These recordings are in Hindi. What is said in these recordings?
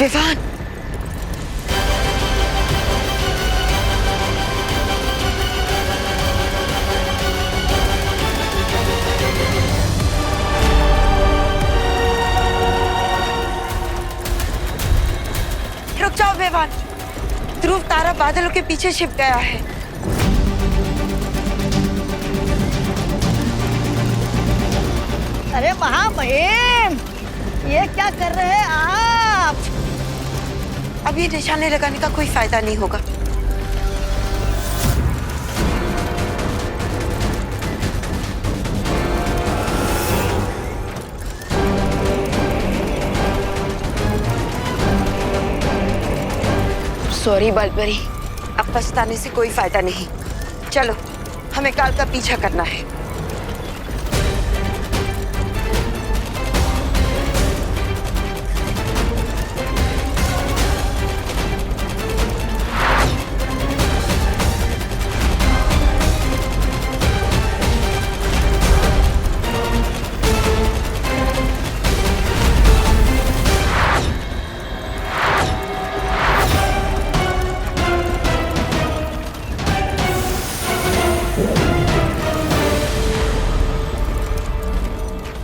विवान, रुक जाओ विवान। ध्रुव तारा बादलों के पीछे छिप गया है। अरे महामहिम, ये क्या कर रहे हैं आप? अब ये निशाने लगाने का कोई फायदा नहीं होगा। सॉरी बालपरी, अब पछताने से कोई फायदा नहीं। चलो, हमें काल का पीछा करना है।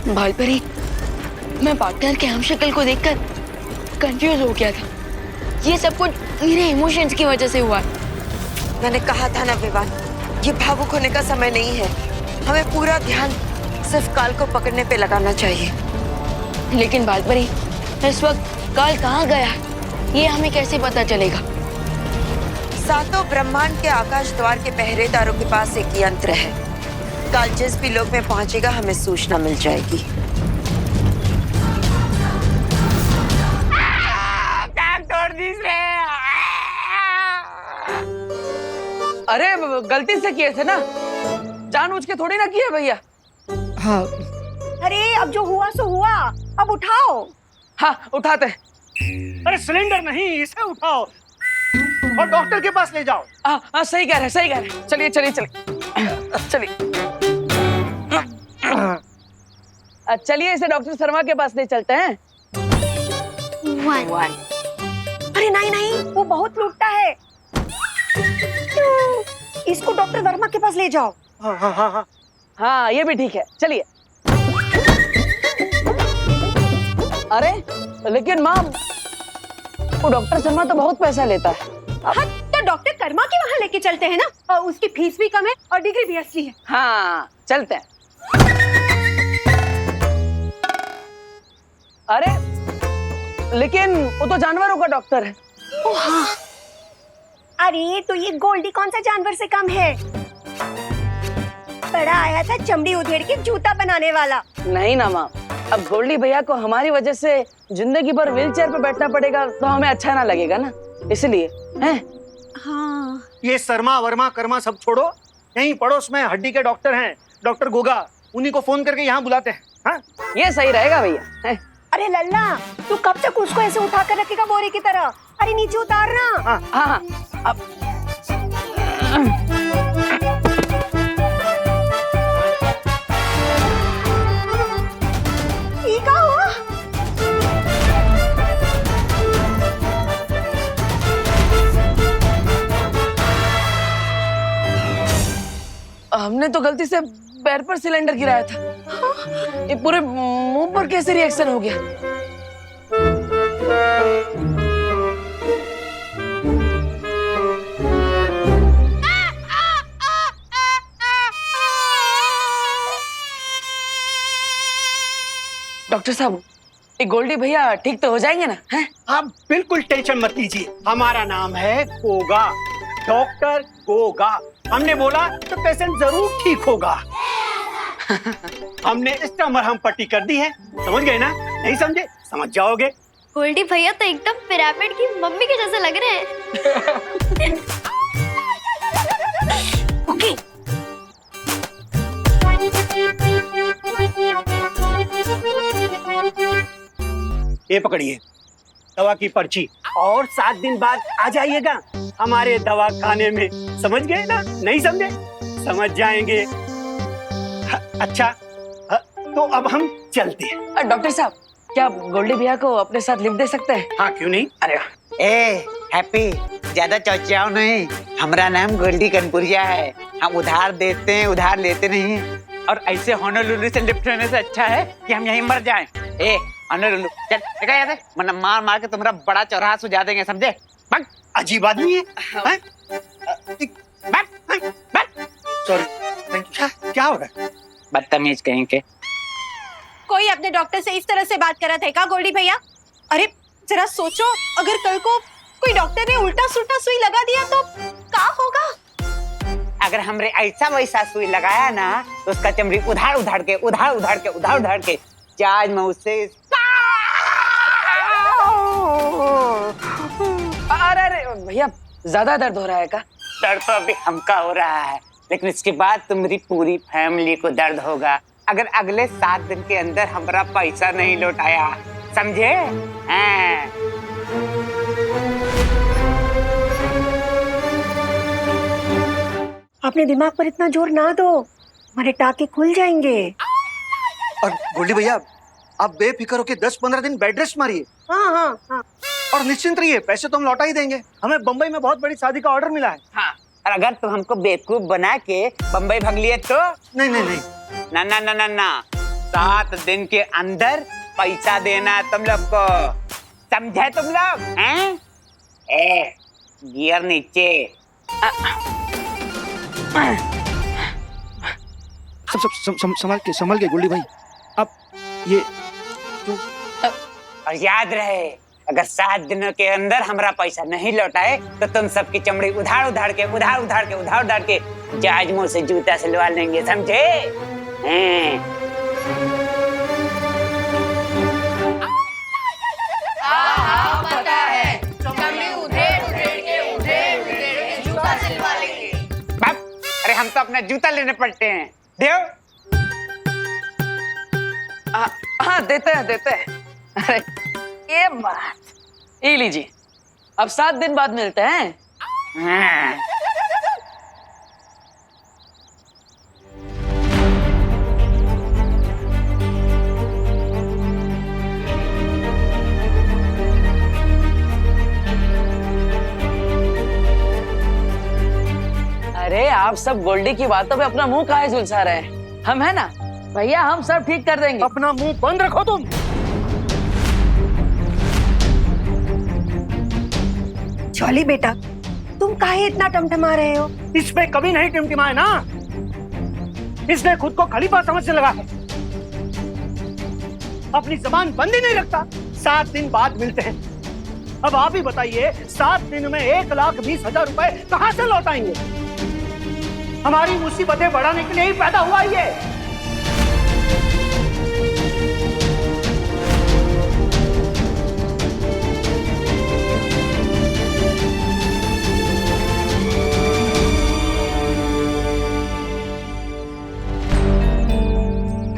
बालपरी, मैं पार्टनर के हम शक्ल को देखकर कंफ्यूज हो गया था। ये सब कुछ मेरे इमोशंस की वजह से हुआ। मैंने कहा था ना विवान, ये भावुक होने का समय नहीं है। हमें पूरा ध्यान सिर्फ काल को पकड़ने पे लगाना चाहिए। लेकिन बालपरी, इस वक्त काल कहाँ गया है, ये हमें कैसे पता चलेगा? सातों ब्रह्मांड के आकाश द्वार के पहरेदारों के पास एक यंत्र है। काल जिस भी लोक में पहुंचेगा, हमें सूचना मिल जाएगी। अरे गलती से किए थे ना, जानबूझ के थोड़ी ना किए भैया। हाँ। अरे अब जो हुआ सो हुआ, अब उठाओ। हाँ, उठाते। अरे सिलेंडर नहीं, इसे उठाओ और डॉक्टर के पास ले जाओ। हाँ, सही कह रहे, सही कह रहे। चलिए चलिए चलिए चलिए। चलिए इसे डॉक्टर शर्मा के पास ले चलते हैं। अरे नहीं नहीं, वो बहुत लूटता है। इसको डॉक्टर वर्मा के पास ले जाओ। हाँ हाँ हाँ हाँ। हाँ, ये भी ठीक है, चलिए। अरे लेकिन माँ, वो डॉक्टर शर्मा तो बहुत पैसा लेता है। हाँ, तो डॉक्टर कर्मा के वहाँ लेके चलते हैं ना, और उसकी फीस भी कम है और डिग्री भी असली है। हाँ, चलते हैं। अरे लेकिन वो तो जानवरों का डॉक्टर है। ओह हाँ। अरे तो ये गोल्डी कौन सा जानवर से कम है? बड़ा आया था चमड़ी उधेड़ के जूता बनाने वाला। नहीं ना माँ, अब गोल्डी भैया को हमारी वजह से जिंदगी भर व्हीलचेयर पे बैठना पड़ेगा, तो हमें अच्छा ना लगेगा ना, इसलिए हैं। हाँ। ये शर्मा वर्मा कर्मा सब छोड़ो, यहीं पड़ोस में हड्डी के डॉक्टर हैं, डॉक्टर गोगा, उन्हीं को फोन करके यहाँ बुलाते हैं। हाँ? ये सही रहेगा भैया, हैं? अरे लल्ला, तू कब तक उसको ऐसे उठा कर रखेगा बोरे की तरह? अरे नीचे उतारना। हाँ हाँ हाँ, अब ये क्या हुआ? हमने तो गलती से पैर पर सिलेंडर गिराया था। ये पूरे मुंह पर कैसे रिएक्शन हो गया? डॉक्टर साहब, ये गोल्डी भैया ठीक तो हो जाएंगे ना? हैं? आप बिल्कुल टेंशन मत लीजिए, हमारा नाम है गोगा, डॉक्टर गोगा। हमने बोला तो पेशेंट जरूर ठीक होगा। हमने एक्स्ट्रा मरहम पट्टी कर दी है, समझ गए ना? नहीं समझे? समझ जाओगे। गोल्डी भैया तो एकदम पिरामिड की मम्मी के जैसे लग रहे हैं। ओके। ये पकड़िए दवा की पर्ची, और 7 दिन बाद आ जाइएगा हमारे दवा खाने में। समझ गए ना? नहीं समझे? समझ जाएंगे। अच्छा, तो अब हम चलते हैं। डॉक्टर साहब, क्या आप गोल्डी भैया को अपने साथ लिफ्ट दे सकते हैं? हाँ क्यों नहीं। अरे ए हैप्पी, ज्यादा चौचियाओ नहीं। हमारा नाम गोल्डी कनपुरिया है। हम उधार देते हैं, उधार लेते नहीं। और ऐसे होनोलुलु से लिफ्ट होने से अच्छा है कि हम यहीं मर जाएं। ए होनोलुलु चल देखा याद है, वरना मार मार के तुम्हारा बड़ा चौराहा सुझा देंगे, समझे? भाग। अजीब आदमी है। सॉरी, क्या हो रहा है? बदतमीज कहीं के। कोई अपने डॉक्टर से इस तरह से बात कर रहा था क्या गोल्डी भैया? अरे जरा सोचो, अगर कल को कोई डॉक्टर ने उल्टा सुल्टा सुई लगा दिया तो क्या होगा? अगर हमरे ऐसा वैसा सुई लगाया ना तो उसका चमड़ी उधार उधार के जाज में उससे। अरे भैया ज्यादा दर्द हो रहा है क्या? दर्द तो अभी हमका हो रहा है, लेकिन इसके बाद तुम्हारी पूरी फैमिली को दर्द होगा अगर अगले 7 दिन के अंदर हमारा पैसा नहीं लौटाया, समझे? हाँ। अपने दिमाग पर इतना जोर ना दो, हमारे टाके खुल जाएंगे। और गोल्डी भैया, आप बेफिक्र होके 10-15 दिन बेड रेस्ट मारिए। हाँ हाँ हाँ। और निश्चिंत रहिए, पैसे तो हम लौटा ही देंगे। हमें बम्बई में बहुत बड़ी शादी का ऑर्डर मिला है। हाँ, और अगर तुम हमको बेवकूफ बना के बम्बई भाग लिए तो? नहीं नहीं नहीं, ना ना ना ना ना, 7 दिन के अंदर पैसा देना तुम लोग को, समझे तुम लोग? हैं? ए गियर नीचे। संभल के गोल्डी भाई। अब ये और याद रहे, अगर 7 दिनों के अंदर हमारा पैसा नहीं लौटाए तो तुम सबकी चमड़ी उधार उधार के जहाज मुंह से जूता सिलवा लेंगे, समझे? पता है, चमड़ी उधेड़ के जूता सिलवा लेंगे। बाप, अरे हम तो अपना जूता लेने पड़ते हैं। देव। हाँ देते हैं। अरे ये बात, ये लीजिए, अब 7 दिन बाद मिलते हैं। हाँ। अरे आप सब गोल्डी की बातों पे अपना मुंह काहे झुलसा रहे हैं? हम है ना भैया, हम सब ठीक कर देंगे। अपना मुंह बंद रखो तुम। जॉली बेटा, तुम काहे इतना टमटमा रहे हो? इस पे कभी नहीं टिमटिमाए ना। इसने खुद को खलीफा समझने लगा है, अपनी जबान बंद ही नहीं रखता। 7 दिन बाद मिलते हैं। अब आप ही बताइए, 7 दिन में 1,20,000 रुपए कहां से लौटाएंगे? हमारी मुसीबतें बढ़ाने के लिए ही पैदा हुआ ये।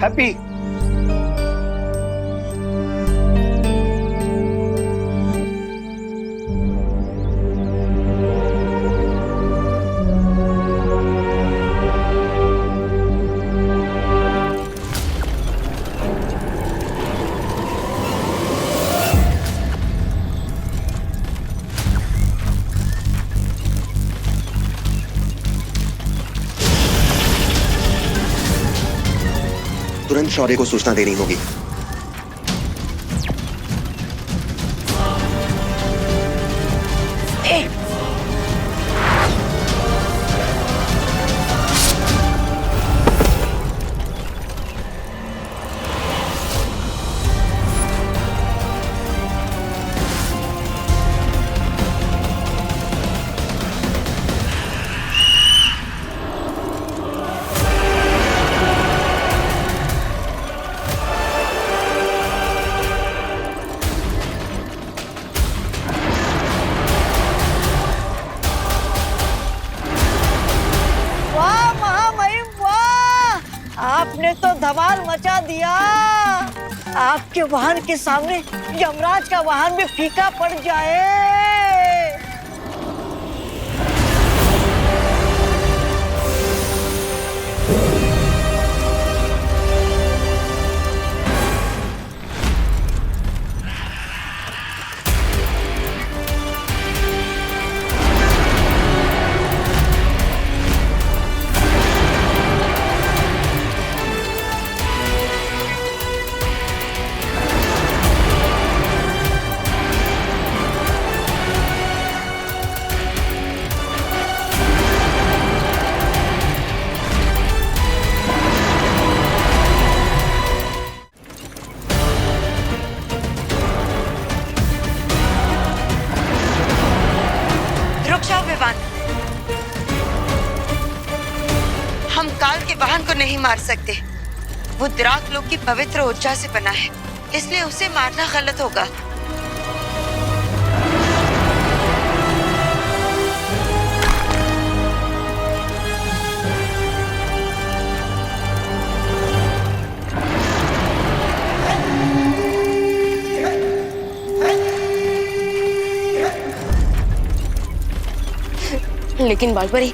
हैप्पी, तुरंत शौर्य को सूचना देनी होगी। आपने तो धमाल मचा दिया। आपके वाहन के सामने यमराज का वाहन भी फीका पड़ जाए। पहलवान, हम काल के वाहन को नहीं मार सकते। वो द्राक लोक की पवित्र ऊर्जा से बना है, इसलिए उसे मारना गलत होगा। लेकिन बालपरी,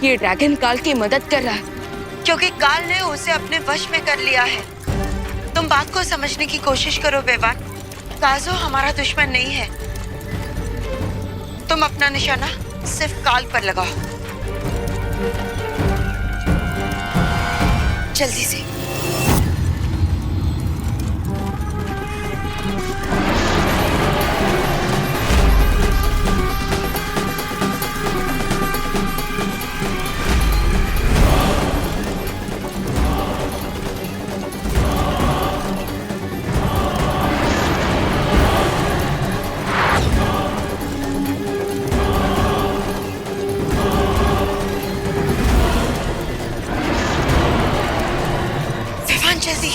ये ड्रैगन काल की मदद कर रहा है क्योंकि काल ने उसे अपने वश में कर लिया है। तुम बात को समझने की कोशिश करो बेवान। काजो हमारा दुश्मन नहीं है। तुम अपना निशाना सिर्फ काल पर लगाओ, जल्दी से। जल्दी।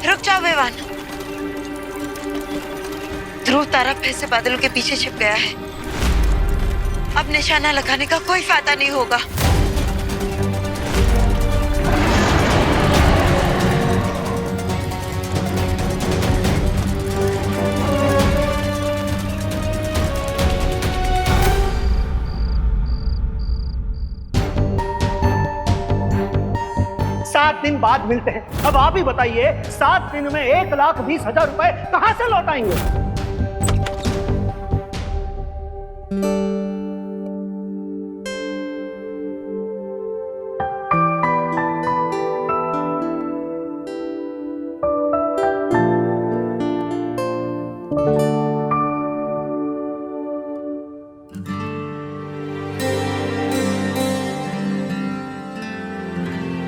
रुक जाओ बेवान। ध्रुव तारा फिर से बादलों के पीछे छिप गया है। अब निशाना लगाने का कोई फायदा नहीं होगा। सात दिन बाद मिलते हैं। अब आप ही बताइए, 7 दिन में 1,20,000 रुपए कहां से लौटाएंगे?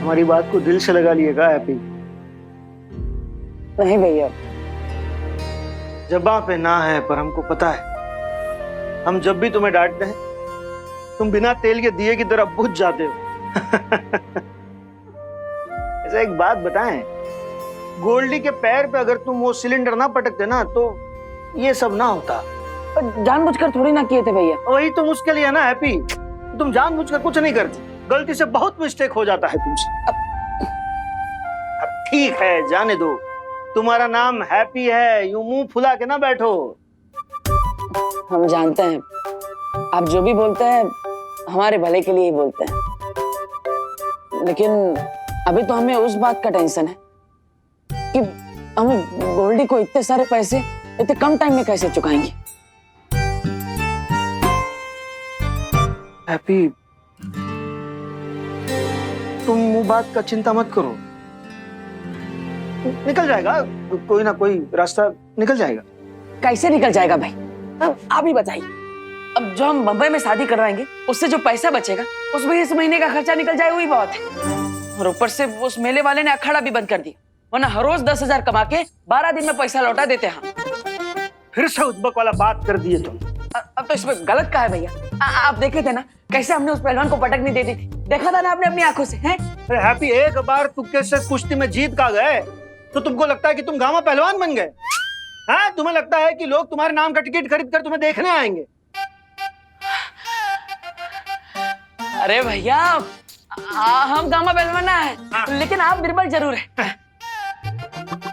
हमारी बात को दिल से लगा लिएगा हैप्पी। नहीं भैया, जबां पे ना है पर हमको पता है, हम जब भी तुम्हें डांटते हैं तुम बिना तेल के दिए की तरह बुझ जाते हो। ऐसा एक बात बताएं, गोल्डी के पैर पे अगर तुम वो सिलेंडर ना पटकते ना तो ये सब ना होता। जानबूझकर थोड़ी ना किए थे भैया। वही तो मुश्किल है ना हैप्पी, तुम जानबूझकर कुछ नहीं करती, गलती से बहुत मिस्टेक हो जाता है तुमसे। अब ठीक है, जाने दो। तुम्हारा नाम हैप्पी है, यूं मुंह फुला के ना बैठो। हम जानते हैं आप जो भी बोलते हैं हमारे भले के लिए ही बोलते हैं, लेकिन अभी तो हमें उस बात का टेंशन है कि हम गोल्डी को इतने सारे पैसे इतने कम टाइम में कैसे चुकाएंगे। हैप्पी, तुम वो बात का चिंता मत करो, निकल जाएगा, कोई ना कोई रास्ता निकल जाएगा। कैसे निकल जाएगा भाई, आप ही बताइए। अब जो हम मुंबई में शादी करवाएंगे उससे जो पैसा बचेगा उसमें इस महीने का खर्चा निकल जाए, वही बहुत है। और ऊपर से उस मेले वाले ने अखाड़ा भी बंद कर दिया, वरना हर रोज 10,000 कमा के 12 दिन में पैसा लौटा देते हैं। फिर से उद्बक वाला बात कर दिए तुम। अब तो इसमें गलत क्या है भैया? आप देखे थे ना कैसे हमने उस पहलवान को पटक नहीं दे दी थी, देखा था ना आपने अपनी आंखों से। हैं? अरे हैप्पी, एक बार तुक्के से कुश्ती में जीत का गए तो तुमको लगता है कि तुम गांव पहलवान बन गए? हाँ, तुम्हें लगता है कि लोग तुम्हारे नाम का टिकट खरीद कर तुम्हें देखने आएंगे? अरे भैया, हम गामा पहलवान है, लेकिन आप बिरबल जरूर है।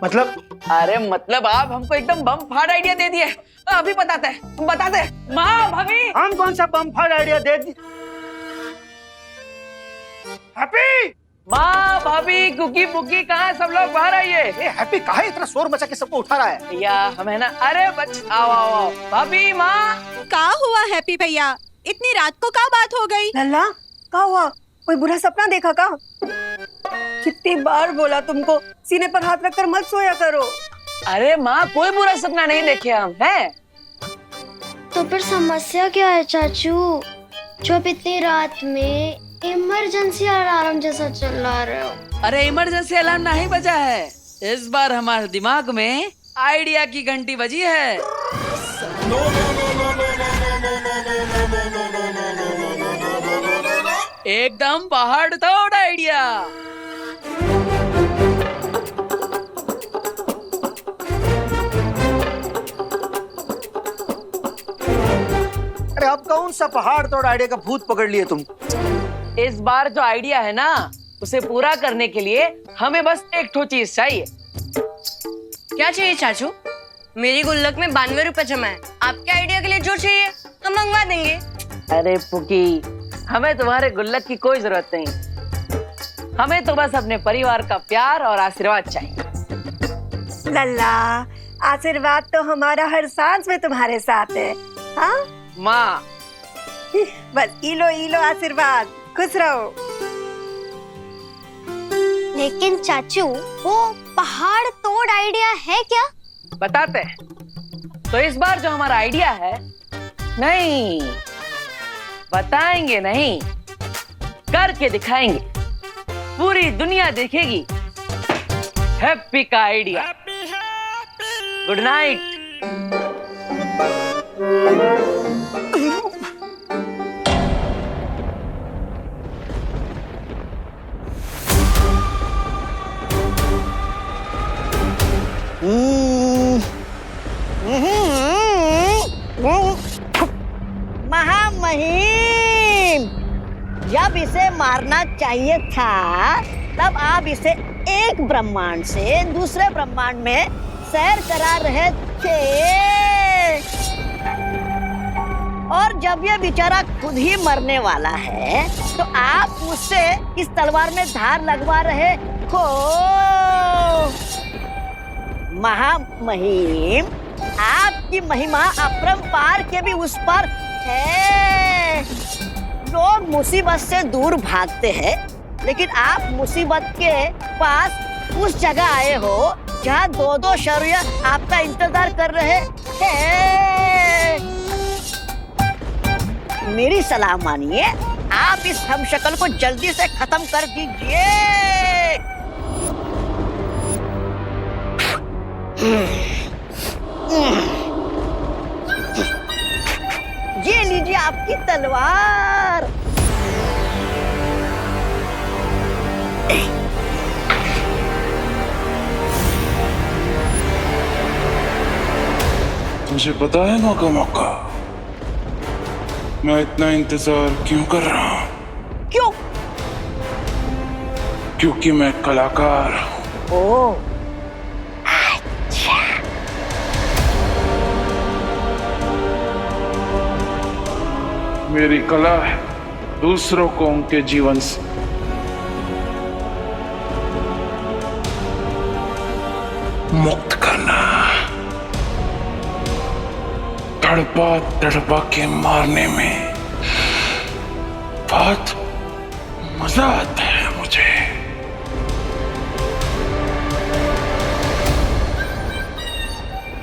मतलब? अरे मतलब आप हमको एकदम बम फाड़ आइडिया दे दिए। अभी बताते हैं, बताते हैं। माँ, भाभी, हम कौन सा बम फाड़ आइडिया दे दी? हैप्पी, माँ, भाभी, कुकी पुकी कहाँ, सब लोग बाहर आइए। हैप्पी कहाँ इतना शोर मचा के सबको उठा रहा है? भैया हमें ना, अरे बच, आओ आओ आओ। भाभी, माँ, का हुआ हैप्पी भैया? इतनी रात को का बात हो गई? लल्ला, क्या हुआ? कोई बुरा सपना देखा का? कितनी बार बोला तुमको सीने पर हाथ रखकर मत सोया करो। अरे माँ, कोई बुरा सपना नहीं देखे हम, हैं? तो फिर समस्या क्या है चाचू, जो अब इतनी रात में इमरजेंसी अलार्म जैसा चिल्ला रहे हो? अरे इमरजेंसी अलार्म नहीं बजा है, इस बार हमारे दिमाग में आइडिया की घंटी बजी है। एकदम पहाड़ तोड़ आइडिया। अरे अब कौन सा पहाड़ तोड़ आइडिया का भूत पकड़ लिए तुम? इस बार जो आइडिया है ना, उसे पूरा करने के लिए हमें बस एक ठो चीज चाहिए। क्या चाहिए चाचू? मेरी गुल्लक में 92 रुपए जमा है। आपके आइडिया के लिए जो चाहिए हम मंगवा देंगे। अरे पुकी, हमें तुम्हारे गुल्लक की कोई जरूरत नहीं, हमें तो बस अपने परिवार का प्यार और आशीर्वाद चाहिए। लल्ला, आशीर्वाद तो हमारा हर सांस में तुम्हारे साथ है। हाँ माँ, बस इलो इलो आशीर्वाद, खुश रहो। लेकिन चाचू, वो पहाड़ तोड़ आइडिया है क्या? बताते हैं। तो इस बार जो हमारा आइडिया है, नहीं बताएंगे नहीं, करके दिखाएंगे, पूरी दुनिया देखेगी। हैप्पी का आइडिया। Good night. महामहिम, जब इसे मारना चाहिए था तब आप इसे एक ब्रह्मांड से दूसरे ब्रह्मांड में सैर करा रहे थे, और जब ये बेचारा खुद ही मरने वाला है तो आप उससे इस तलवार में धार लगवा रहे हो। महामहिम, आपकी महिमा अपरंपार के भी उस पर है। लोग मुसीबत से दूर भागते हैं, लेकिन आप मुसीबत के पास उस जगह आए हो जहाँ दो दो शौर्य आपका इंतजार कर रहे हैं। मेरी सलाह मानिए, आप इस हमशक्ल को जल्दी से खत्म कर दीजिए। ये लीजिए आपकी तलवार। मुझे पता है मौका मौका मैं इतना इंतजार क्यों कर रहा हूँ। क्यों? क्योंकि मैं कलाकार हूँ। ओह, मेरी कला है दूसरों को उनके जीवन से मुक्त करना, तड़पा तड़पा के मारने में बहुत मजा आता है मुझे।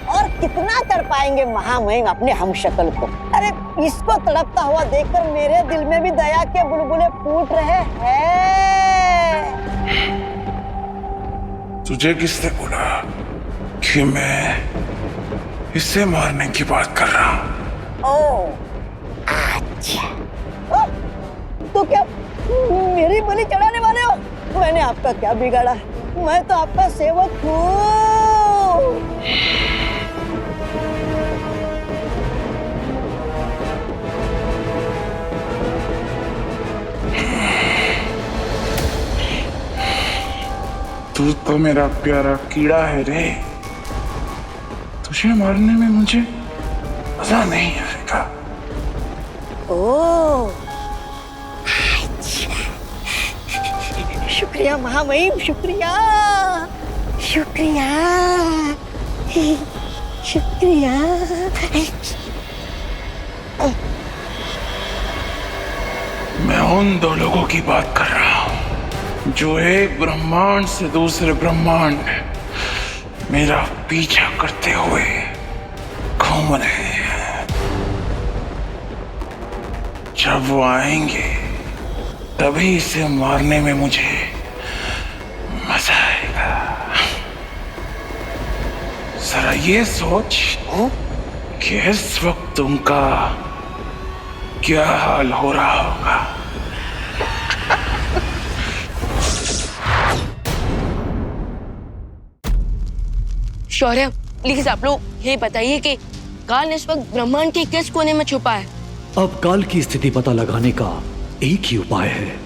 और कितना तड़पाएंगे महामहिम अपने हमशक्ल को? अरे इसको तड़पता हुआ देखकर मेरे दिल में भी दया के बुलबुले फूट रहे हैं। तुझे किसने बोला कि मैं इसे मारने की बात कर रहा हूँ? ओह, अच्छा। ओह, तो क्या मेरी बलि चढ़ाने वाले हो? मैंने आपका क्या बिगाड़ा? मैं तो आपका सेवक हूँ। तू तो मेरा प्यारा कीड़ा है रे, तुझे मारने में मुझे मजा नहीं आएगा। ओह, शुक्रिया महामहिम, शुक्रिया शुक्रिया शुक्रिया। मैं उन दो लोगों की बात कर रहा हूँ जो एक ब्रह्मांड से दूसरे ब्रह्मांड मेरा पीछा करते हुए घूम रहे हैं। जब वो आएंगे तभी इसे मारने में मुझे मजा आएगा। जरा ये सोच कि इस वक्त उनका क्या हाल हो रहा होगा। शौर्य, प्लीज आप लोग ये बताइए कि काल इस वक्त ब्रह्मांड के किस कोने में छुपा है? अब काल की स्थिति पता लगाने का एक ही उपाय है।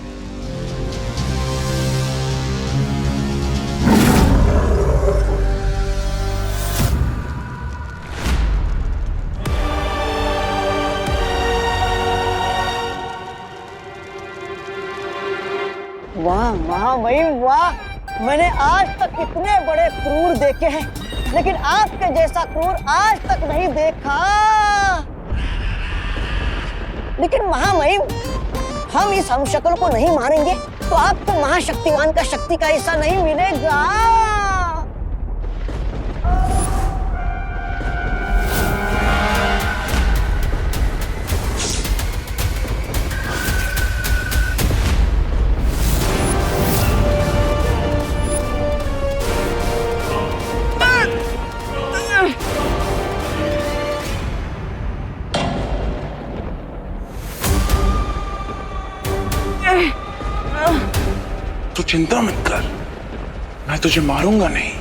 वाह वाह भाई वाह, मैंने आज तक इतने बड़े क्रूर देखे हैं, लेकिन आपके जैसा क्रूर आज तक नहीं देखा। लेकिन महामहिम, हम इस हमशक्ल को नहीं मारेंगे तो आपको महाशक्तिमान का शक्ति का हिस्सा नहीं मिलेगा। तू चिंता मत कर, मैं तुझे मारूंगा नहीं,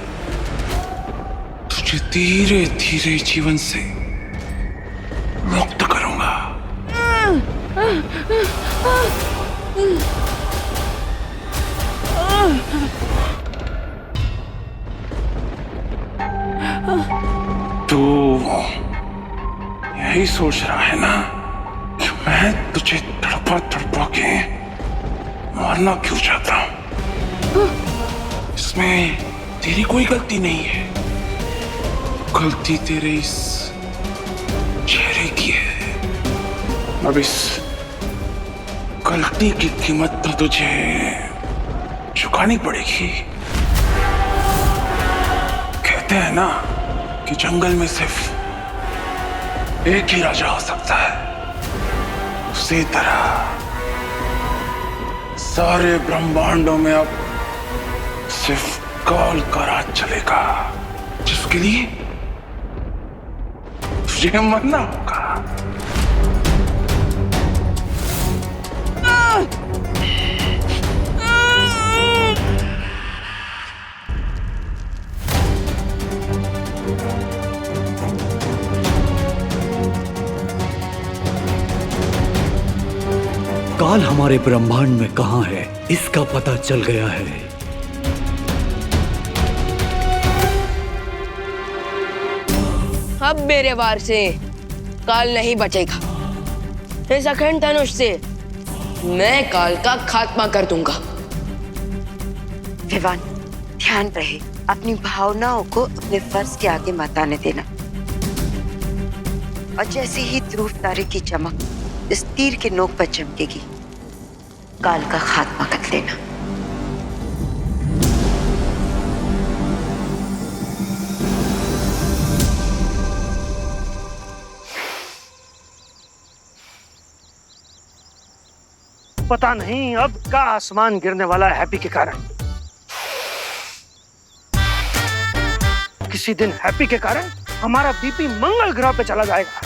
तुझे धीरे धीरे जीवन से मुक्त करूंगा। तू यही सोच रहा है ना कि मैं तुझे तड़पा तड़पा के मारना क्यों चाहता हूं? इसमें तेरी कोई गलती नहीं है, गलती तेरे इस चेहरे की है। अब इस गलती की कीमत तो तुझे चुकानी पड़ेगी। कहते हैं ना कि जंगल में सिर्फ एक ही राजा हो सकता है, उसी तरह सारे ब्रह्मांडों में अब सिर्फ काल का राज चलेगा, जिसके लिए तुझे मरना होगा। काल हमारे ब्रह्मांड में कहां है, इसका पता चल गया है। अब मेरे वार से काल नहीं बचेगा। इस अखंड धनुष से मैं काल का खात्मा कर दूंगा। विवान, ध्यान रहे, अपनी भावनाओं को अपने फर्ज के आगे मत आने देना। और जैसे ही ध्रुव तारे की चमक इस तीर के नोक पर चमकेगी, काल का खात्मा कर लेना। पता नहीं अब का आसमान गिरने वाला है हैप्पी के कारण। किसी दिन हैप्पी के कारण हमारा बीपी मंगल ग्रह पे चला जाएगा।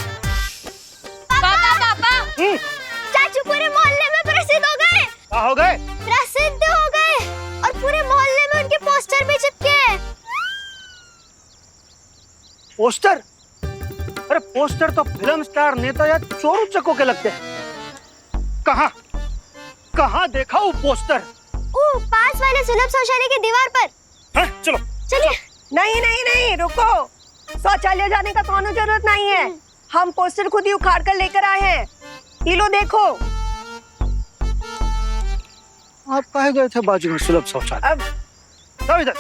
पापा चाचू पूरे मोहल्ले में प्रसिद्ध हो गए। क्या हो गए? प्रसिद्ध हो गए और पूरे मोहल्ले में उनके पोस्टर भी चिपके हैं। पोस्टर? अरे पोस्टर तो फिल्म स्टार, नेता या चोर उचकों के लगते हैं। कहाँ कहाँ देखा वो पोस्टर? पास वाले सुलभ शौचालय की दीवार पर। है? चलो चलिए। नहीं नहीं नहीं, रुको, शौचालय जाने का कौनो जरूरत नहीं है। हम पोस्टर खुद ही उखाड़ कर लेकर आए हैं। ये लो देखो। आप कहे गए थे बाजू में सुलभ शौचालय? अब इधर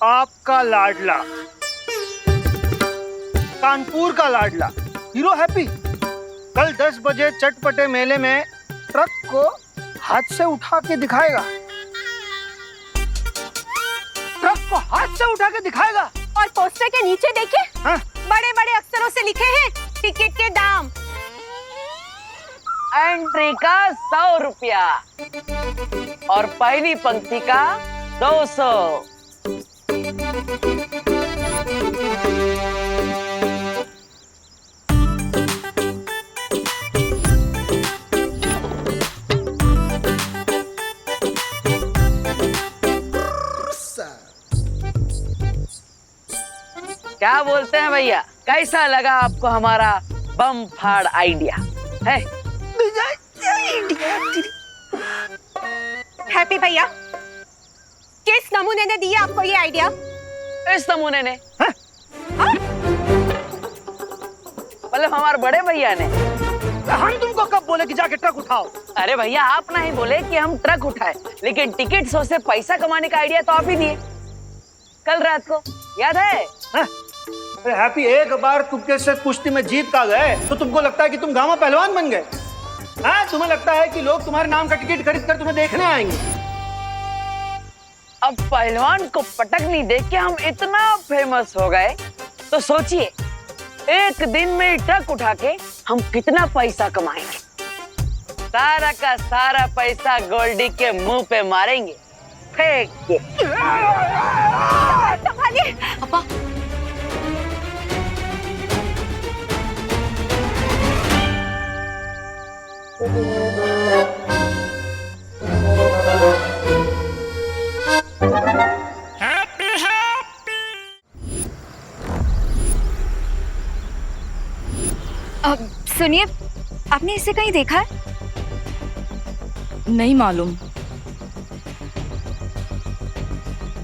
आपका लाडला, कानपुर का लाडला हीरो हैप्पी कल 10 बजे चटपटे मेले में ट्रक को हाथ से उठा के दिखाएगा। ट्रक को हाथ से उठा के दिखाएगा। और पोस्टर के नीचे देखिए, हाँ? बड़े बड़े अक्षरों से लिखे हैं कि टिकट के दाम? एंट्री का 100 रुपया और पहली पंक्ति का 200। क्या बोलते हैं भैया, कैसा लगा आपको हमारा बम फाड़ आइडिया है? हैप्पी भैया, किस नमूने ने दिया आपको ये आइडिया? इस नमूने ने, मतलब हमारे बड़े भैया ने। हम तुमको कब बोले कि जाके ट्रक उठाओ? अरे भैया, आप नहीं बोले कि हम ट्रक उठाए, लेकिन टिकट शो से पैसा कमाने का आइडिया तो आप ही दिए कल रात को, याद है? अरे हैप्पी, एक बार तुमके से कुश्ती में जीत का गए तो तुमको लगता है कि तुम गांव पहलवान बन गए? हाँ, तुम्हें लगता है कि लोग तुम्हारे नाम का टिकट खरीद कर तुम्हें देखने आएंगे? अब पहलवान को पटकनी देख के हम इतना फेमस हो गए, तो सोचिए एक दिन में ट्रक उठा के हम कितना पैसा कमाएंगे। सारा का सारा पैसा गोल्डी के मुंह पे मारेंगे फेंक के। संभालिए पापा। अब सुनिए, आपने इसे कहीं देखा है? नहीं मालूम।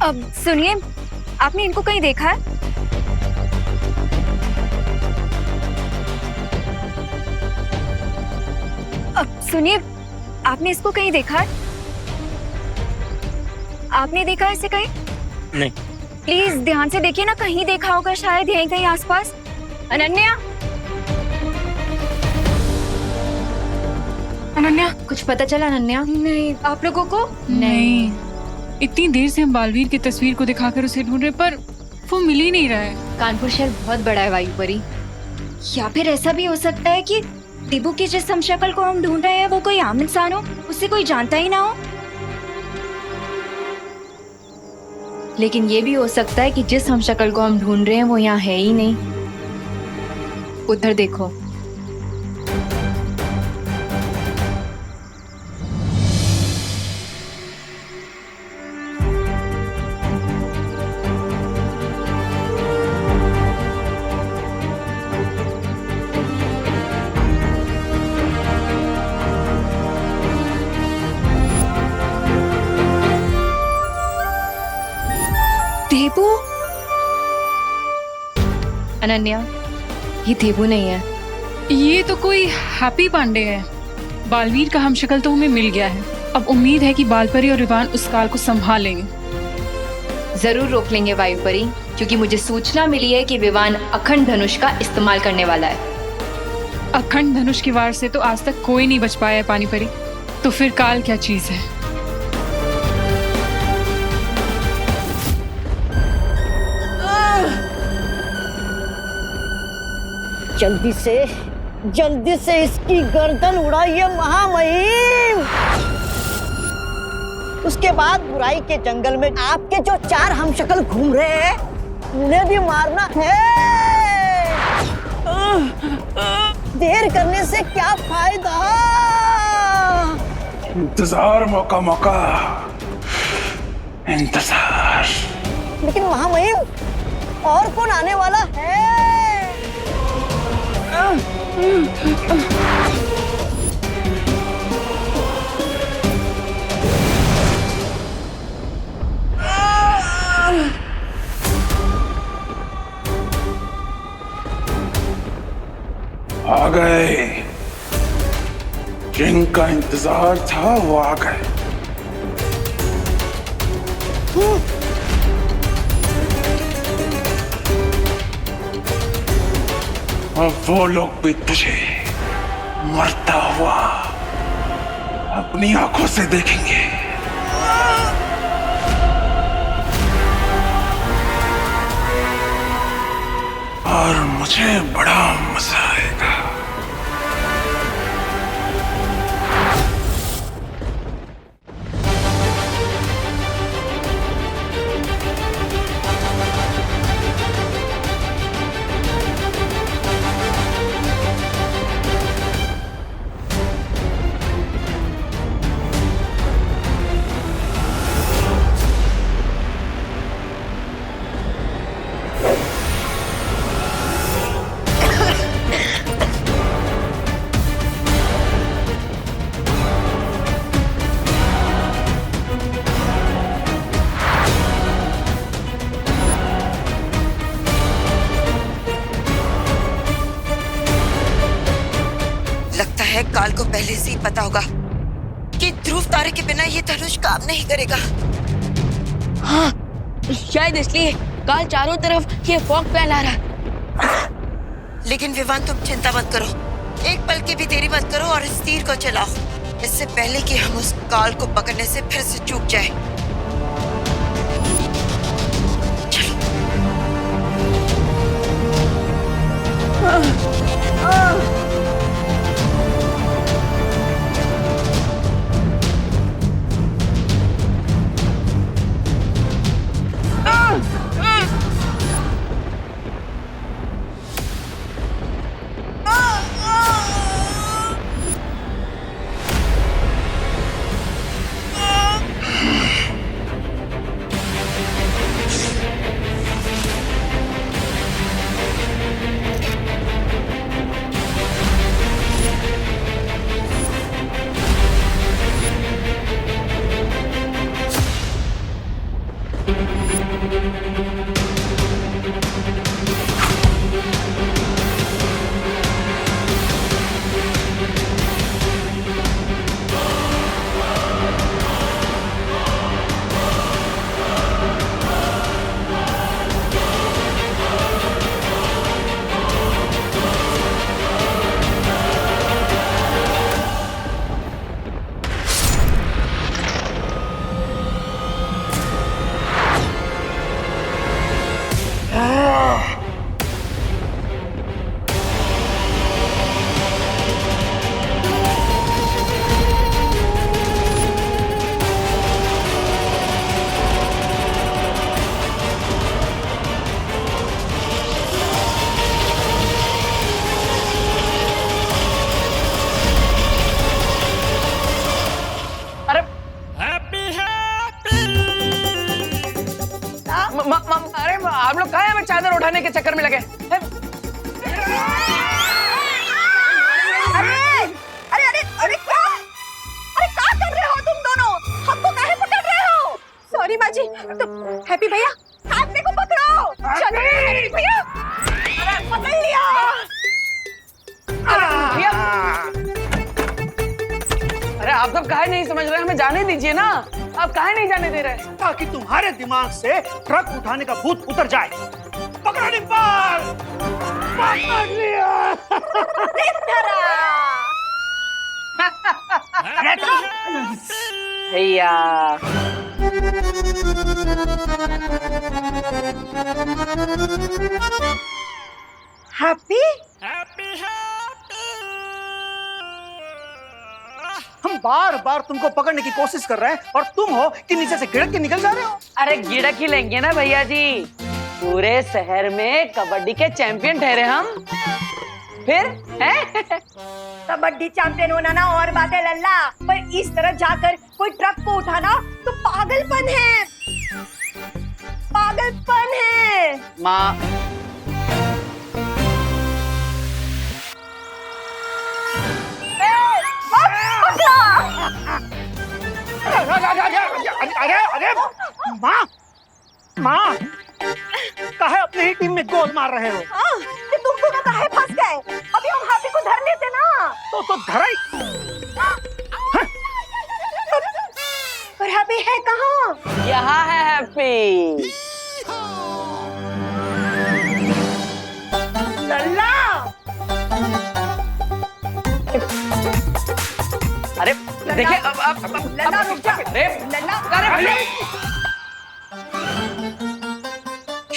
अब सुनिए, आपने इनको कहीं देखा है? अब सुनिए, आपने इसको कहीं देखा है? आपने देखा है इसे कहीं? नहीं। प्लीज ध्यान से देखिए ना, कहीं देखा होगा शायद यहीं कहीं आसपास। अनन्या, अनन्या, कुछ पता चला अनन्या? नहीं। आप लोगों को? नहीं। इतनी देर से हम बालवीर की तस्वीर को दिखाकर उसे ढूंढ रहे, पर वो मिल ही नहीं रहा है। कानपुर शहर बहुत बड़ा है वायुपरी, या फिर ऐसा भी हो सकता है कि टिबू की जिस हम शक्ल को हम ढूंढ रहे हैं वो कोई आम इंसान हो, उसे कोई जानता ही ना हो। लेकिन ये भी हो सकता है कि जिस हम शक्ल को हम ढूंढ रहे हैं वो यहाँ है ही नहीं। उधर देखो। देबू? अनन्या, ये देबू नहीं है। ये तो कोई हैप्पी पांडे है। बालवीर का हमशक्ल तो हमें मिल गया है। अब उम्मीद है कि बालपरी और विवान उस काल को संभाल लेंगे। जरूर रोक लेंगे वायुपरी, क्योंकि मुझे सूचना मिली है कि विवान अखंड धनुष का इस्तेमाल करने वाला है। अखंड धनुष की वार से तो आज तक कोई नहीं बच पाया है पानीपरी, तो फिर काल क्या चीज है? जल्दी से इसकी गर्दन उड़ाइए महामहिम। उसके बाद बुराई के जंगल में आपके जो 4 हमशक्ल घूम रहे हैं उन्हें भी मारना है। देर करने से क्या फायदा? इंतजार मौका मौका इंतजार। लेकिन महामहिम और कौन आने वाला है? आ गए, जिनका इंतजार था वो आ गए। अब वो लोग भी तुझे मरता हुआ अपनी आंखों से देखेंगे। और मुझे बड़ा मजा आएगा। लगता है काल को पहले से ही पता होगा कि ध्रुव तारे के बिना ये धनुष काम नहीं करेगा। हाँ, शायद इसलिए काल चारों तरफ ये फॉग फैला रहा है। लेकिन विवान तुम चिंता मत करो, एक पल की भी देरी मत करो और इस तीर को चलाओ, इससे पहले कि हम उस काल को पकड़ने से फिर से चूक जाए। अरे आप लोग कहाँ हैं? हमें चादर उठाने के चक्कर में लगे। अरे अरे अरे अरे क्या कर रहे हो तुम दोनों? हमको काहे पकड़ रहे हो? सॉरी माँ जी। तो हैप्पी भैया हाथ में को पकड़ो। चलो हैप्पी भैया, अरे पकड़ लिया। अरे आप सब काहे नहीं समझ रहे? हमें जाने दीजिए ना, आप काहे नहीं जाने दे रहे? ताकि तुम्हारे दिमाग से ट्रक उठाने का भूत उतर जाए। पकड़ो डिम्पल, पकड़ लिया। भैया हैप्पी हम बार बार तुमको पकड़ने की कोशिश कर रहे हैं और तुम हो कि नीचे से गिड़क के निकल जा रहे हो। अरे गिड़क ही लेंगे ना भैया जी, पूरे शहर में कबड्डी के चैंपियन ठहरे हम। फिर हैं? कबड्डी चैंपियन होना ना और बात है लल्ला, पर इस तरह जाकर कोई ट्रक को उठाना तो पागलपन है, पागलपन है। माँ अरे माँ माँ काहे अपने ही टीम में गोल मार रहे हो? हाँ, तो तुम दोनों काहे फंस गए? अभी हम हैप्पी को धर लेते ना। तो धरा ही। पर हैप्पी है कहाँ? यहाँ है हैप्पी। लल्ला अरे देखिए अब लल्ला रुक जा। लल्ला अरे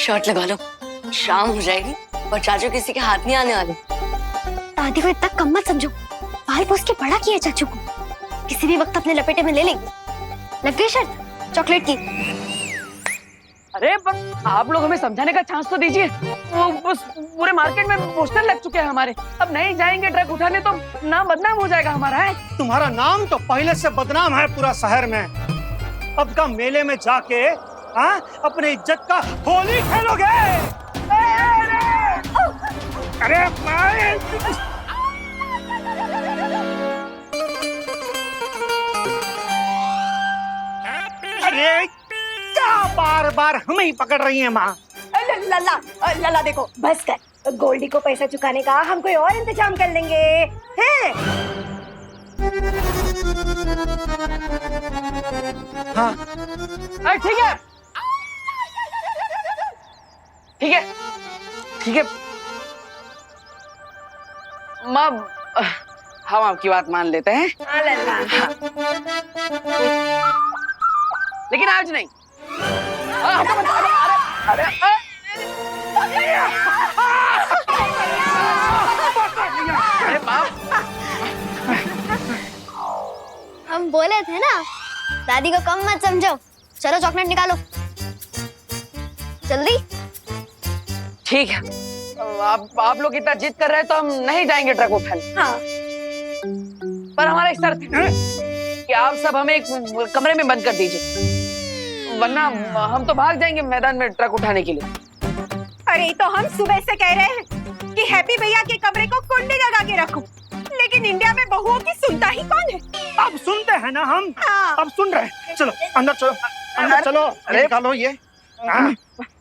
शॉट लगा लो, शाम हो जाएगी और चाचू किसी के हाथ नहीं आने वाले। दादी को इतना कम मत समझो, बाल पोस के बड़ा किया चाचू को, किसी भी वक्त अपने लपेटे में ले लेंगे। लग गई शर्त चॉकलेट की। अरे पर आप लोग हमें समझाने का चांस तो दीजिए। वो बस पूरे मार्केट में पोस्टर लग चुके हैं हमारे, अब नहीं जाएंगे ट्रक उठाने तो नाम बदनाम हो जाएगा हमारा। है तुम्हारा नाम तो पहले से बदनाम है पूरा शहर में। अब का मेले में जाके अपने इज्जत का होली खेलोगे। अरे अरे क्या बार बार हमें ही पकड़ रही है माँ। लल्ला लल्ला देखो, बस कर। गोल्डी को पैसा चुकाने का हम कोई और इंतजाम कर लेंगे, हैं? हाँ ठीक है ठीक है ठीक है माँ, हम आपकी बात मान लेते हैं। लेकिन आज नहीं। अरे हम बोले थे ना, दादी को कम मत समझो। चलो चॉकलेट निकालो जल्दी। ठीक है, आप लोग इतना जिद कर रहे हैं तो हम नहीं जाएंगे ट्रक उठाने। हाँ। पर हमारा एक शर्त है कि आप सब हमें एक कमरे में बंद कर दीजिए, वरना हम तो भाग जाएंगे मैदान में ट्रक उठाने के लिए। अरे तो हम सुबह से कह रहे हैं कि हैप्पी भैया के कमरे को कुंडी लगा के रखो, लेकिन इंडिया में बहुओं की सुनता ही कौन है? अब सुनते हैं ना हम। हाँ। अब सुन रहे हैं। चलो अंदर चलो, अंदर चलो। अरे निकालो ये।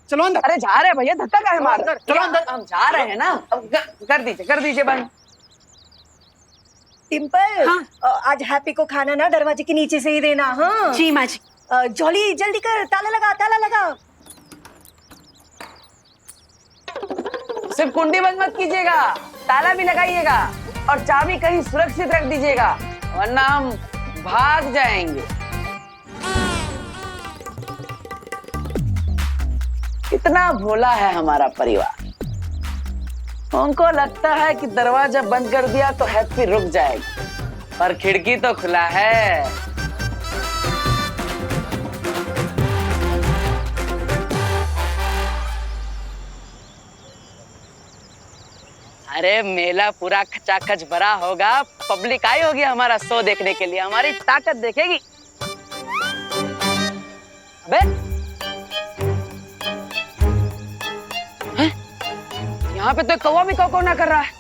चलो अंदर। अरे जा रहे हैं भैया, धक्का काहे मार रहे? चलो अंदर। हम जा रहे हैं ना, अब कर दीजिए बंद। टिम्पल, आज हैप्पी को खाना ना दरवाजे के नीचे से ही देना। हाँ जी माँ जी। जॉली जल्दी कर, ताला लगा, ताला लगा। सिर्फ कुंडी बंद मत कीजिएगा, ताला भी लगाइएगा और चाबी कहीं सुरक्षित रख दीजिएगा, वरना हम भाग जाएंगे। इतना भोला है हमारा परिवार, उनको लगता है कि दरवाजा बंद कर दिया तो हैप्पी रुक जाएगी, पर खिड़की तो खुला है। अरे मेला पूरा खचाखच भरा होगा, पब्लिक आई होगी हमारा शो देखने के लिए, हमारी ताकत देखेगी। अबे यहाँ पे तो कौवा भी कौ ना कर रहा है।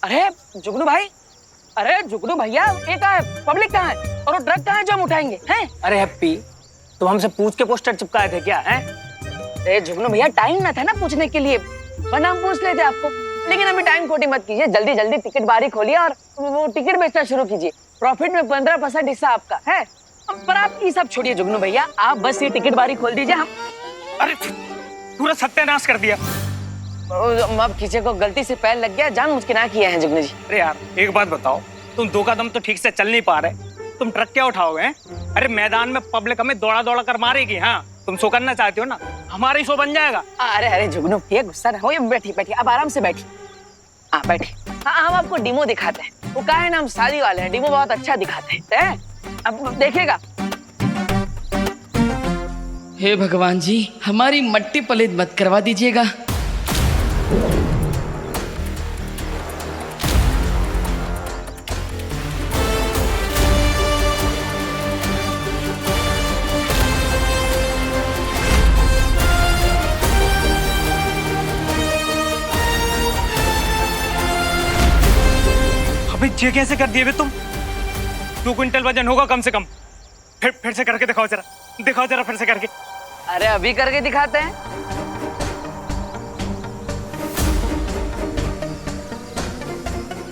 अरे जुगनू भाई, अरे जुगनू भैया, ये कहाँ है? पब्लिक कहाँ है? और वो ट्रक कहाँ है जो हम उठाएंगे? हैं? अरे हैप्पी, तुम हमसे पूछ के पोस्टर चिपकाए थे क्या? हैं? अरे जुगनू भैया, टाइम ना था ना पूछने के लिए, वरना हम पूछ लेते आपको। लेकिन अभी टाइम खोटी मत कीजिए, जल्दी जल्दी टिकट बारी खोलिए और वो टिकट बेचना शुरू कीजिए। प्रॉफिट में 15% हिस्सा आपका है। पर आप ये सब छोड़िए जुगनू भैया, आप बस ये टिकट बारी खोल दीजिए। हम अरे पूरा सत्यानाश कर दिया। अब किसी को गलती से पैर लग गया, जानबूझ के ना किया है जुगनू जी। अरे यार एक बात बताओ, तुम दो कदम तो ठीक से चल नहीं पा रहे, तुम ट्रक क्या उठाओगे? अरे मैदान में पब्लिक हमें दौड़ा दौड़ा कर मारेगी। हाँ तुम शो करना चाहते हो ना, हमारा ही शो बन जाएगा। अरे अरे जुगनू भैया, गुस्सा ना हो, ये बैठी बैठी, अब आराम से बैठी। हाँ बैठी। हाँ हम आपको डिमो दिखाते हैं, वो कहा है ना हम शादी वाले हैं, डिमो बहुत अच्छा दिखाते हैं। अब देखिएगा। हे भगवान जी, हमारी मट्टी पलित मत करवा दीजिएगा। अबे ये कैसे कर दिए बे तुम? 2 क्विंटल वजन होगा कम से कम। फिर से करके दिखाओ जरा, दिखाओ जरा फिर से करके। अरे अभी करके दिखाते हैं।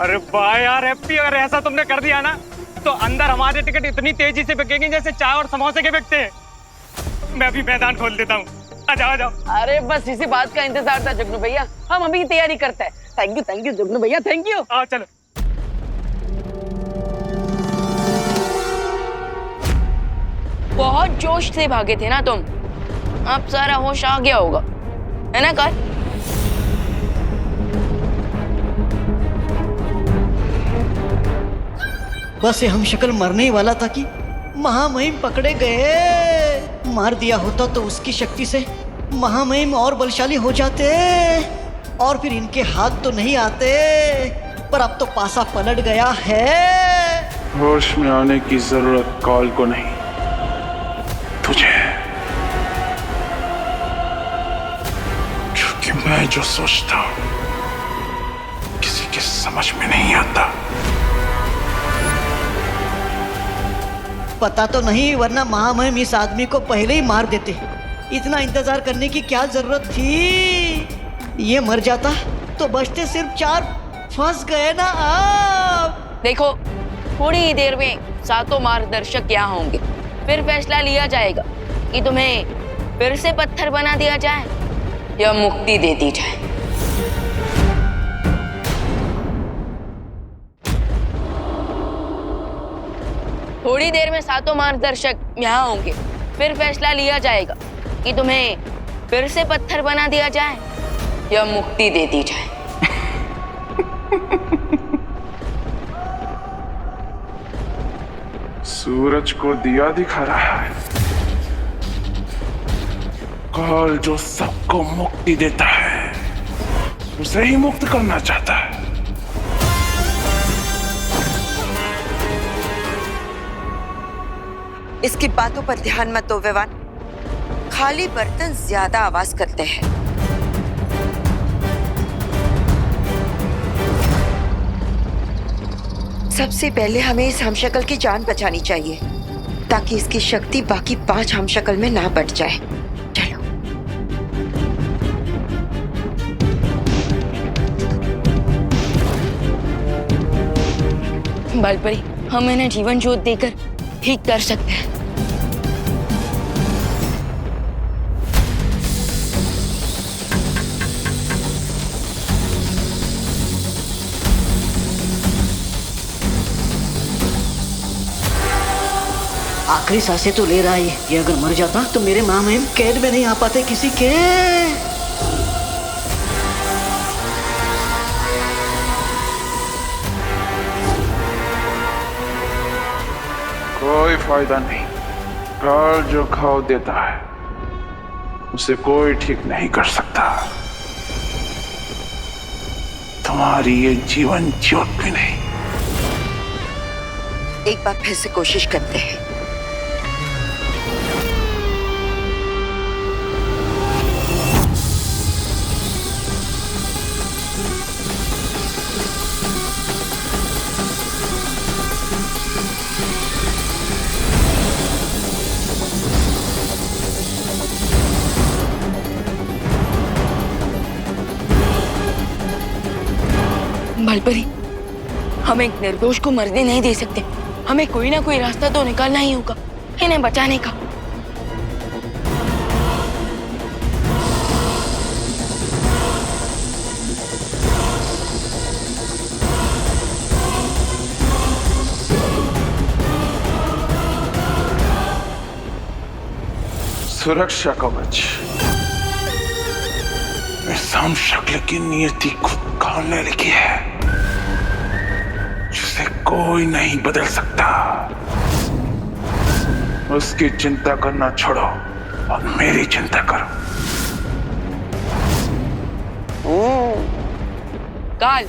अरे वाह यार हैप्पी, अगर ऐसा तुमने कर दिया ना तो अंदर हमारे टिकट इतनी तेजी से बिकेंगे जैसे चाय और समोसे के बिकते हैं। मैं अभी मैदान खोल देता हूँ, आ जाओ आ जाओ। अरे बस इसी बात का इंतजार था जुगनू भैया, हम अभी तैयारी करते हैं। थैंक यू जुगनू भैया, थैंक यू। आओ चलो। बहुत जोश से भागे थे ना तुम, अब सारा होश आ गया होगा। है ना काल? बस ये हम शक्ल मरने ही वाला था कि महामहिम पकड़े गए। मार दिया होता तो उसकी शक्ति से महामहिम और बलशाली हो जाते और फिर इनके हाथ तो नहीं आते, पर अब तो पासा पलट गया है। होश में आने की जरूरत काल को नहीं, तुझे। क्योंकि मैं जो सोचता हूं किसी के समझ में नहीं आता। पता तो नहीं, वरना महामहिम इस आदमी को पहले ही मार देते। इतना इंतजार करने की क्या जरूरत थी? ये मर जाता तो बचते सिर्फ 4। फंस गए ना आप। देखो, थोड़ी ही देर में सातों मार्गदर्शक यहाँ होंगे, फिर फैसला लिया जाएगा कि तुम्हें फिर से पत्थर बना दिया जाए या मुक्ति दे दी जाए। थोड़ी देर में सातों मार्गदर्शक यहाँ होंगे, फिर फैसला लिया जाएगा कि तुम्हें फिर से पत्थर बना दिया जाए या मुक्ति दे दी जाए। सूरज को दिया दिखा रहा है। काल जो सबको मुक्ति देता है उसे ही मुक्त करना चाहता है। इसकी बातों पर ध्यान मत दो विवान। खाली बर्तन ज्यादा आवाज करते हैं। सबसे पहले हमें इस हमशक्ल की जान बचानी चाहिए ताकि इसकी शक्ति बाकी 5 हमशक्ल में ना बढ़ जाए। चलो। बालपरी, हम इन्हें जीवन ज्योत देकर ठीक कर सकते हैं। आखिरी सांसें तो ले रहा है ये अगर मर जाता तो मेरे महामहिम कैद में नहीं आ पाते किसी के। कोई फायदा नहीं। काल जो घाव देता है उसे कोई ठीक नहीं कर सकता। तुम्हारी ये जीवन ज्योत भी नहीं। एक बार फिर से कोशिश करते हैं। बालपरी, हम एक निर्दोष को मरने नहीं दे सकते। हमें कोई ना कोई रास्ता तो निकालना ही होगा इन्हें बचाने का। सुरक्षा कवच। इस हमशक्ल की नियति खुद काल ने लिखी है, जिसे कोई नहीं बदल सकता। उसकी चिंता करना छोड़ो और मेरी चिंता करो। काल,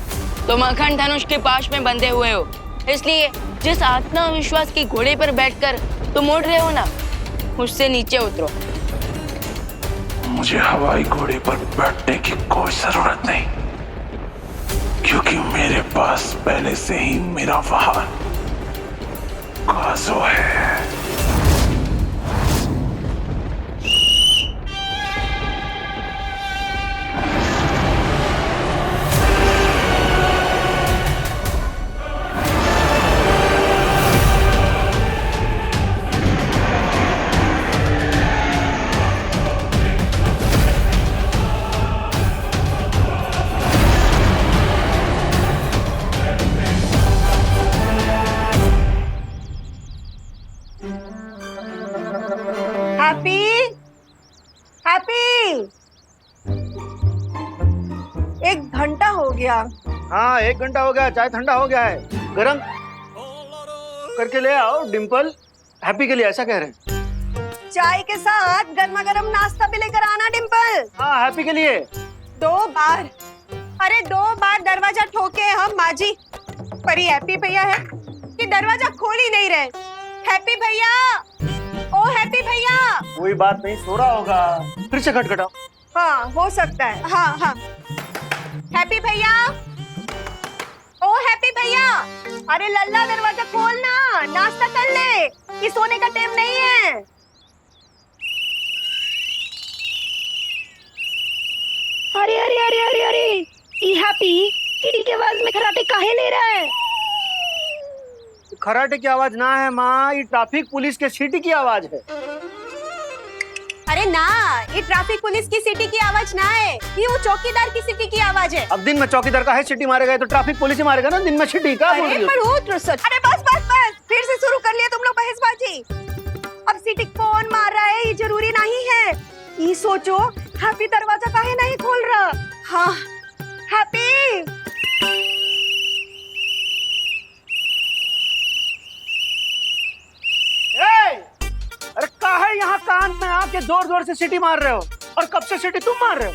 तुम अखंड धनुष के पाश में बंधे हुए हो, इसलिए जिस आत्मविश्वास की घोड़े पर बैठकर तुम उड़ रहे हो ना, उससे नीचे उतरो। मुझे हवाई घोड़े पर बैठने की कोई जरूरत नहीं, क्योंकि मेरे पास पहले से ही मेरा वाहन काजो है। गया। हाँ 1 घंटा हो गया, चाय ठंडा हो गया है, गरम करके ले आओ। डिम्पल हैप्पी के लिए ऐसा कह रहे हैं। चाय के साथ गर्मा गर्म नाश्ता भी लेकर आना डिम्पल। हाँ हैप्पी के लिए। 2 बार, अरे 2 बार दरवाजा ठोके हम माजी, पर ये हैप्पी भैया है कि दरवाजा खोल ही नहीं रहे। हैप्पी भैया, ओ हैप्पी भैया। कोई बात नहीं, सो रहा होगा, फिर से खटखटाओ। हाँ हो सकता है, हाँ हाँ। हैप्पी भैया, ओ हैप्पी भैया, अरे लल्ला दरवाजा खोलना, नाश्ता कर ले, ये सोने का टाइम नहीं है। अरे अरे अरे अरे अरे, ये हैप्पी सीढ़ी के आवाज में खराटे काहे ले रहा है? खराटे की आवाज ना है माँ, ये ट्रैफिक पुलिस के सीटी की आवाज है। अरे ना, ये ट्रैफिक पुलिस की सीटी की आवाज ना है, ये वो चौकीदार की सीटी की आवाज है। अब दिन में चौकीदार का है सीटी मारेगा तो ट्रैफिक पुलिस ही मारेगा ना, दिन में सीटी का बोल रही हो? अरे बस बस बस, फिर से शुरू कर लिया तुम लोग बहसबाजी। अब सीटी कौन मार रहा है ये जरूरी नहीं है, ये सोचो हैप्पी दरवाजा काहे नहीं खोल रहा। हाँ हैप्पी, अरे काहे यहाँ कान में आके जोर जोर से सीटी मार रहे हो, और कब से सीटी तुम मार रहे हो?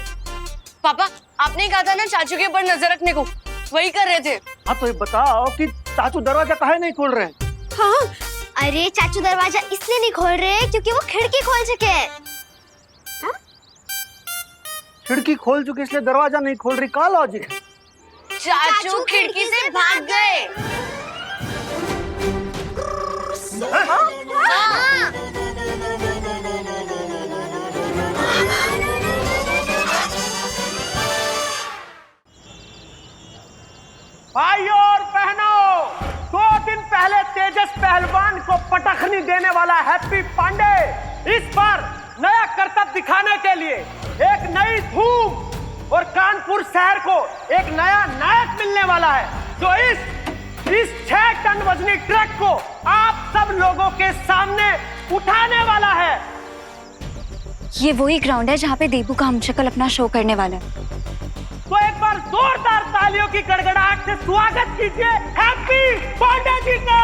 पापा आपने कहा था ना चाचू के ऊपर नजर रखने को, वही कर रहे थे। हाँ तो ये बताओ कि चाचू दरवाजा काहे नहीं खोल रहे हैं? हाँ, अरे चाचू दरवाजा इसलिए नहीं खोल रहे क्योंकि वो खिड़की खोल चुके हैं। खिड़की खोल चुके इसलिए दरवाजा नहीं खोल रही, का लॉजिक है? चाचू खिड़की से भाग गए। भाइयों और बहनों, 2 दिन पहले तेजस पहलवान को पटखनी देने वाला हैप्पी पांडे इस बार नया करतब दिखाने के लिए एक नई धूम और कानपुर शहर को एक नया नायक मिलने वाला है, जो इस 6 टन वजनी ट्रक को आप सब लोगों के सामने उठाने वाला है। ये वही ग्राउंड है जहाँ पे देबू का हमशक्ल अपना शो करने वाला है। तो एक बार जोरदार तालियों की गड़गड़ाहट से स्वागत कीजिए हैप्पी पांडे जी का।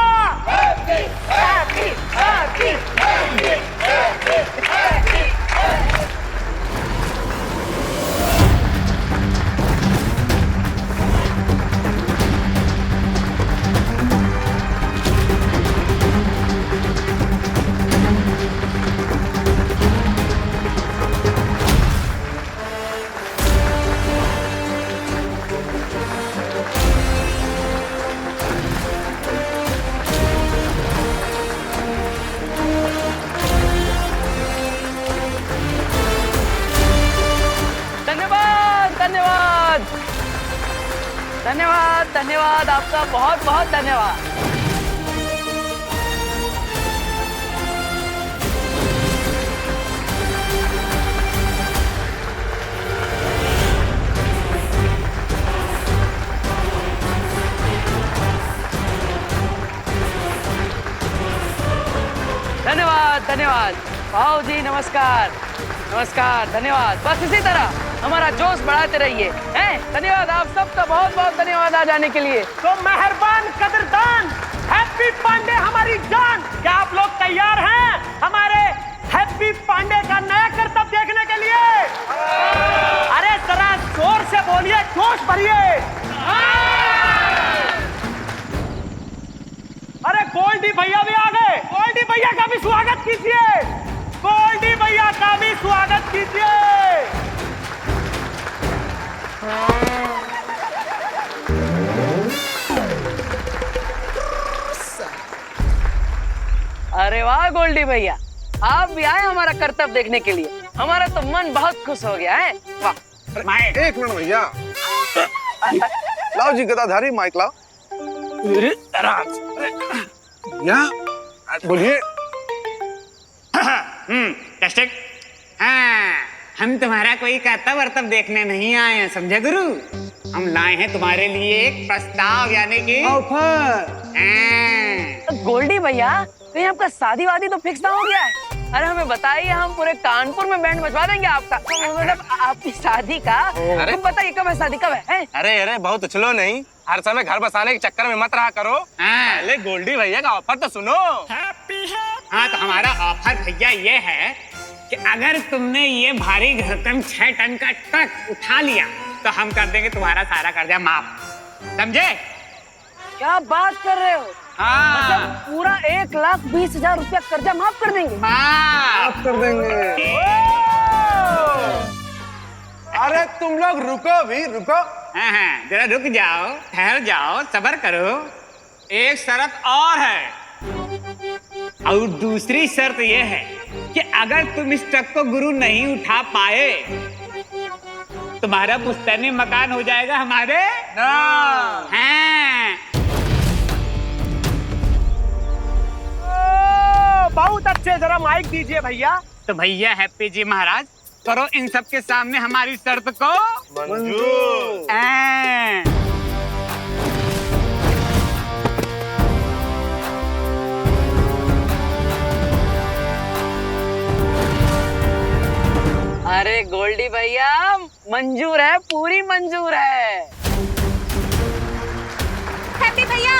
Happy happy happy happy happy happy. धन्यवाद धन्यवाद, आपका बहुत बहुत धन्यवाद। धन्यवाद धन्यवाद भाऊ जी, नमस्कार नमस्कार, धन्यवाद। बस इसी तरह हमारा जोश बढ़ाते रहिए। हैं? धन्यवाद आप सबका बहुत बहुत धन्यवाद आ जाने के लिए। तो मेहरबान कदरदान हैप्पी पांडे हमारी जान, क्या आप लोग तैयार हैं हमारे हैप्पी पांडे का नया करतब देखने के लिए? अरे जरा जोर से बोलिए, जोश भरिए। अरे गोल्डी भैया भी आ गए, गोल्डी भैया का भी स्वागत कीजिए, गोल्डी भैया का भी स्वागत कीजिए। अरे वाह गोल्डी भैया, आप भी आए हमारा करतब देखने के लिए, हमारा तो मन बहुत खुश हो गया है। वाह। एक मिनट भैया, लाओ जी गदाधारी माइक लाओ। या बोलिए। टेस्टिंग। हाँ, हम तुम्हारा कोई करतब वर्तब देखने नहीं आए हैं, समझे गुरु? हम लाए हैं तुम्हारे लिए एक प्रस्ताव, यानी कि ऑफर। गोल्डी भैया, कहीं आपका शादी वादी तो फिक्स ना हो गया है? अरे हमें बताइए, हम पूरे कानपुर में बैंड बजवा देंगे आपका। मतलब आपकी शादी का। अरे तुम बताइए कब है शादी, कब है? अरे बहुत उछलो नहीं, हर समय घर बसाने के चक्कर में मत रहा करो। पहले गोल्डी भैया का ऑफर तो सुनो। हाँ तो हमारा ऑफर भैया ये है कि अगर तुमने ये भारी भरकम 6 टन का ट्रक उठा लिया तो हम कर देंगे तुम्हारा सारा कर्जा माफ, समझे? क्या बात कर रहे हो? हाँ। मतलब पूरा 1,20,000 रुपया कर्जा माफ कर देंगे? माफ कर देंगे। अरे तुम लोग रुको भी, रुको। हाँ, जरा रुक जाओ, ठहर जाओ, सब्र करो। एक शर्त और है, और दूसरी शर्त यह है कि अगर तुम इस ट्रक को गुरु नहीं उठा पाए, तुम्हारा पुश्तैनी मकान हो जाएगा हमारे। हाँ। बहुत अच्छे, जरा माइक दीजिए भैया। तो भैया हैप्पी जी महाराज, करो इन सब के सामने हमारी शर्त को मंजूर। अरे गोल्डी भैया, मंजूर है, पूरी मंजूर है। हैप्पी भैया,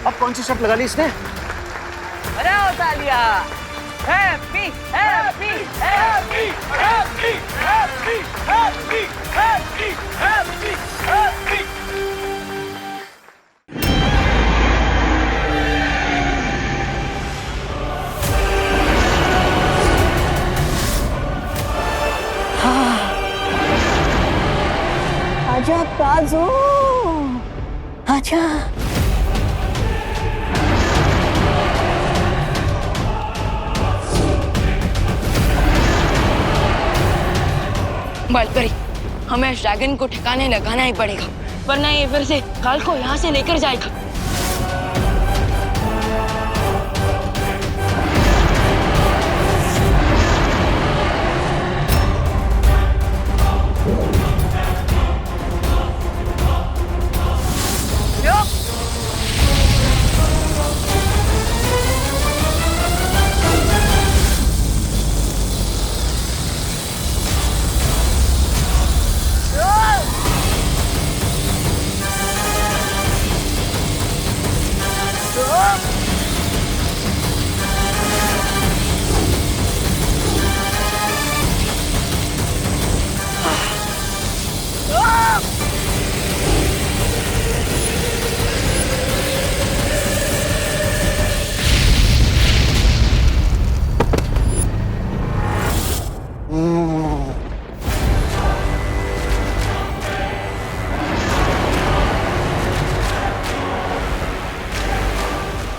अब कौन सी शर्त लगा ली इसने? अरे ओ तालिया। Happy happy happy happy happy happy happy happy happy. आजा काजू, आजा। बालपरी, हमें इस ड्रैगन को ठिकाने लगाना ही पड़ेगा, वरना ये फिर से काल को यहाँ से लेकर जाएगा।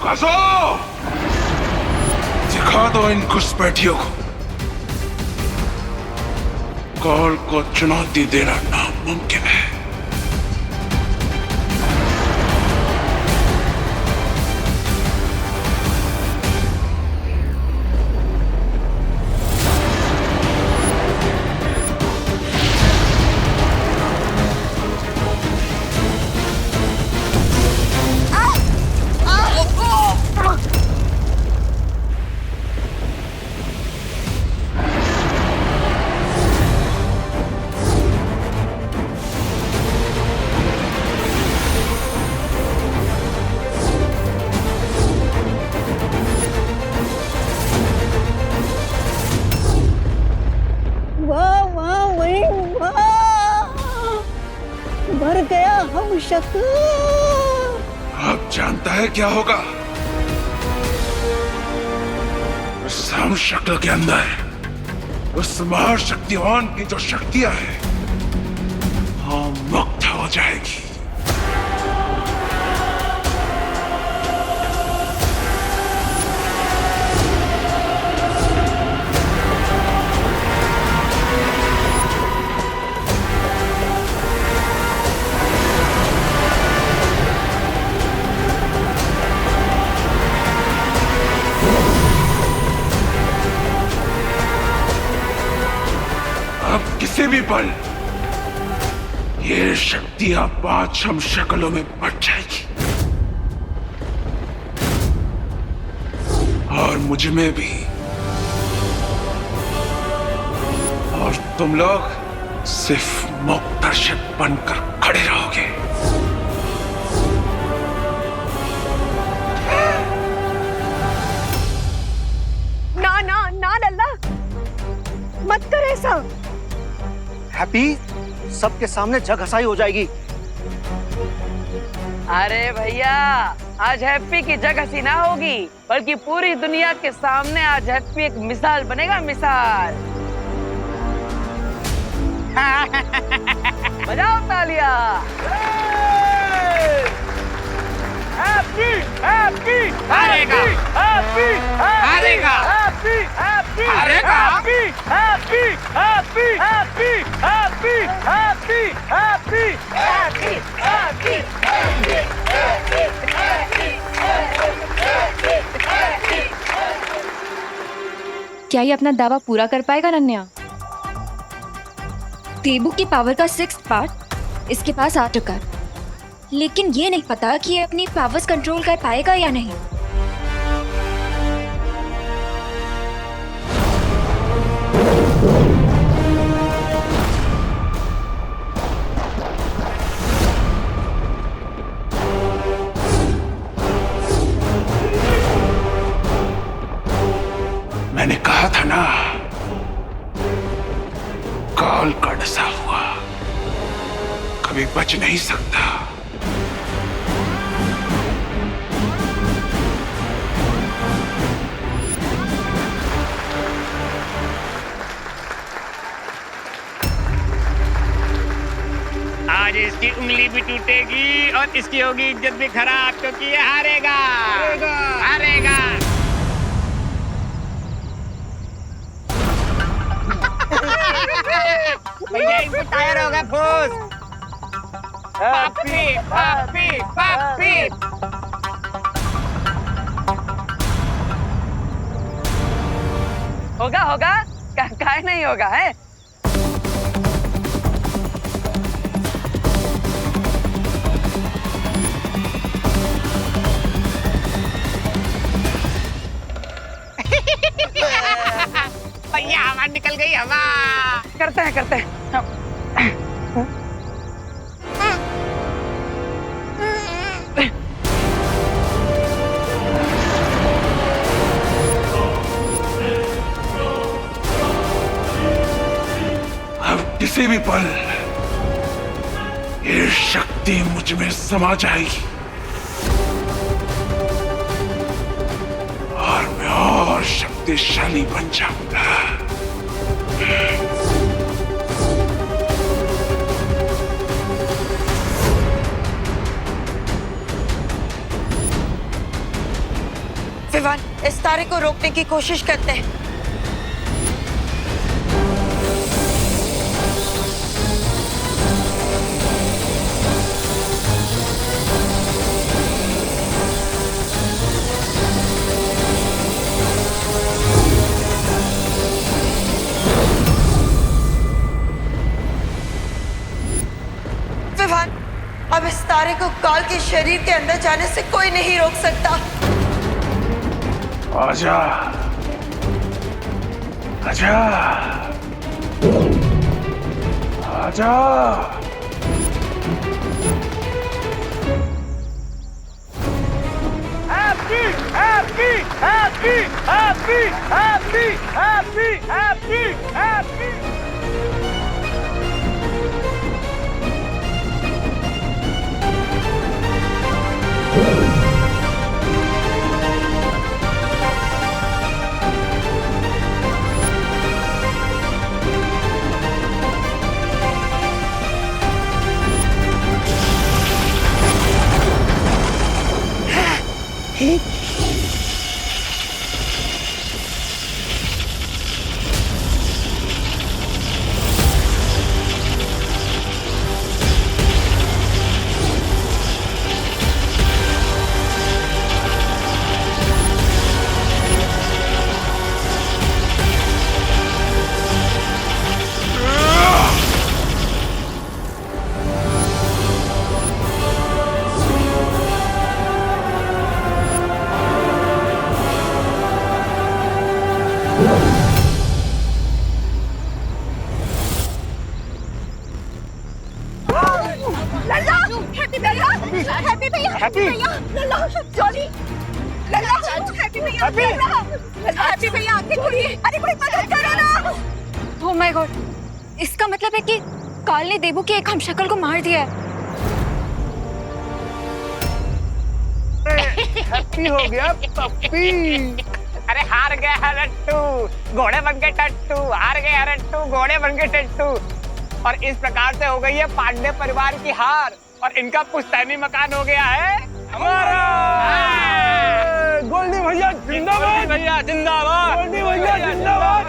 काजो, दिखा दो इन घुसपैठियों को। काल को चुनौती देना नामुमकिन है। मर गया हम शक्ल। अब जानता है क्या होगा? उस हम शक्ल के अंदर उस महाशक्तिवान की जो शक्तियां हैं, वो मुक्त हो जाएगी। किसी भी पल ये शक्तियां 5 हम शक्लों में बढ़ जाएगी और मुझ में भी। और तुम लोग सिर्फ मूकदर्शक बनकर खड़े रहोगे। ना ना ना लल्ला, मत कर ऐसा। हैप्पी, सबके सामने जग हंसाई हो जाएगी। अरे भैया, आज हैप्पी की जगह हंसी ना होगी, बल्कि पूरी दुनिया के सामने आज हैप्पी एक मिसाल बनेगा, मिसाल। बजाओ तालियां। हैप्पी हैप्पी हारेगा, हैप्पी हारेगा, हैप्पी हैप्पी हारेगा, happy happy happy happy happy happy happy happy happy क्या ये अपना दावा पूरा कर पाएगा नन्या? देबू की पावर का 6th पार्ट इसके पास आ चुका है, लेकिन ये नहीं पता कि ये अपनी पावर्स कंट्रोल कर पाएगा या नहीं। मैंने कहा था ना, काल का डसा हुआ कभी बच नहीं सकता। आज इसकी उंगली भी टूटेगी और इसकी होगी इज्जत भी खराब, क्योंकि ये हारेगा हारेगा। भैया इनको टायर होगा फूस। पापी पापी पापी। होगा होगा, काहे नहीं होगा है। भैया हवा निकल गई, हवा। करते हैं अब किसी भी पल ये शक्ति मुझ में समा जाएगी और मैं और शक्तिशाली बन जाऊंगा। विवान, इस तारे को रोकने की कोशिश करते हैं। विवान, अब इस तारे को काल के शरीर के अंदर जाने से कोई नहीं रोक सकता। आजा आजा आजा। Happy happy happy happy happy happy happy happy. लल्ला हैप्पी भैया ले लो जॉली लल्ला हैप्पी भैया हैप्पी भैया आंखें खोलिए अरे कोई मदद करो ना। ओह माय गॉड, इसका मतलब है कि काल ने देबू की एक हमशक्ल को मार दिया है। हैप्पी हो गया पप्पी। अरे हार गया है लट्टू, घोड़े बन के टट्टू, हार गया रट्टू, घोड़े बन के टट्टू। और इस प्रकार से हो गई है पांडे परिवार की हार और इनका पुश्तैनी मकान हो गया है हमारा। गोल्डी भैया जिंदाबाद, भैया जिंदाबाद, गोल्डी भैया जिंदाबाद।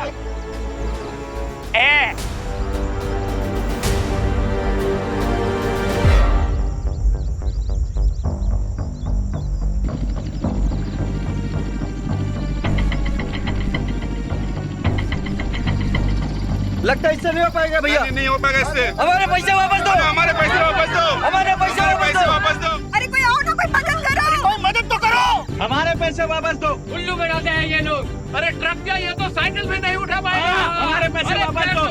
लगता है इससे नहीं हो पाएगा भैया। नहीं हो पाएगा इससे। हमारे पैसे वापस दो, हमारे पैसे वापस दो, हमारे पैसे वापस दो। अरे कोई आओ ना, कोई मदद करो, कोई मदद तो करो। हमारे पैसे वापस दो। उल्लू बनाते हैं ये लोग। अरे ट्रक क्या, ये तो साइकिल में नहीं उठा पाएगा। हमारे पैसे वापस दो।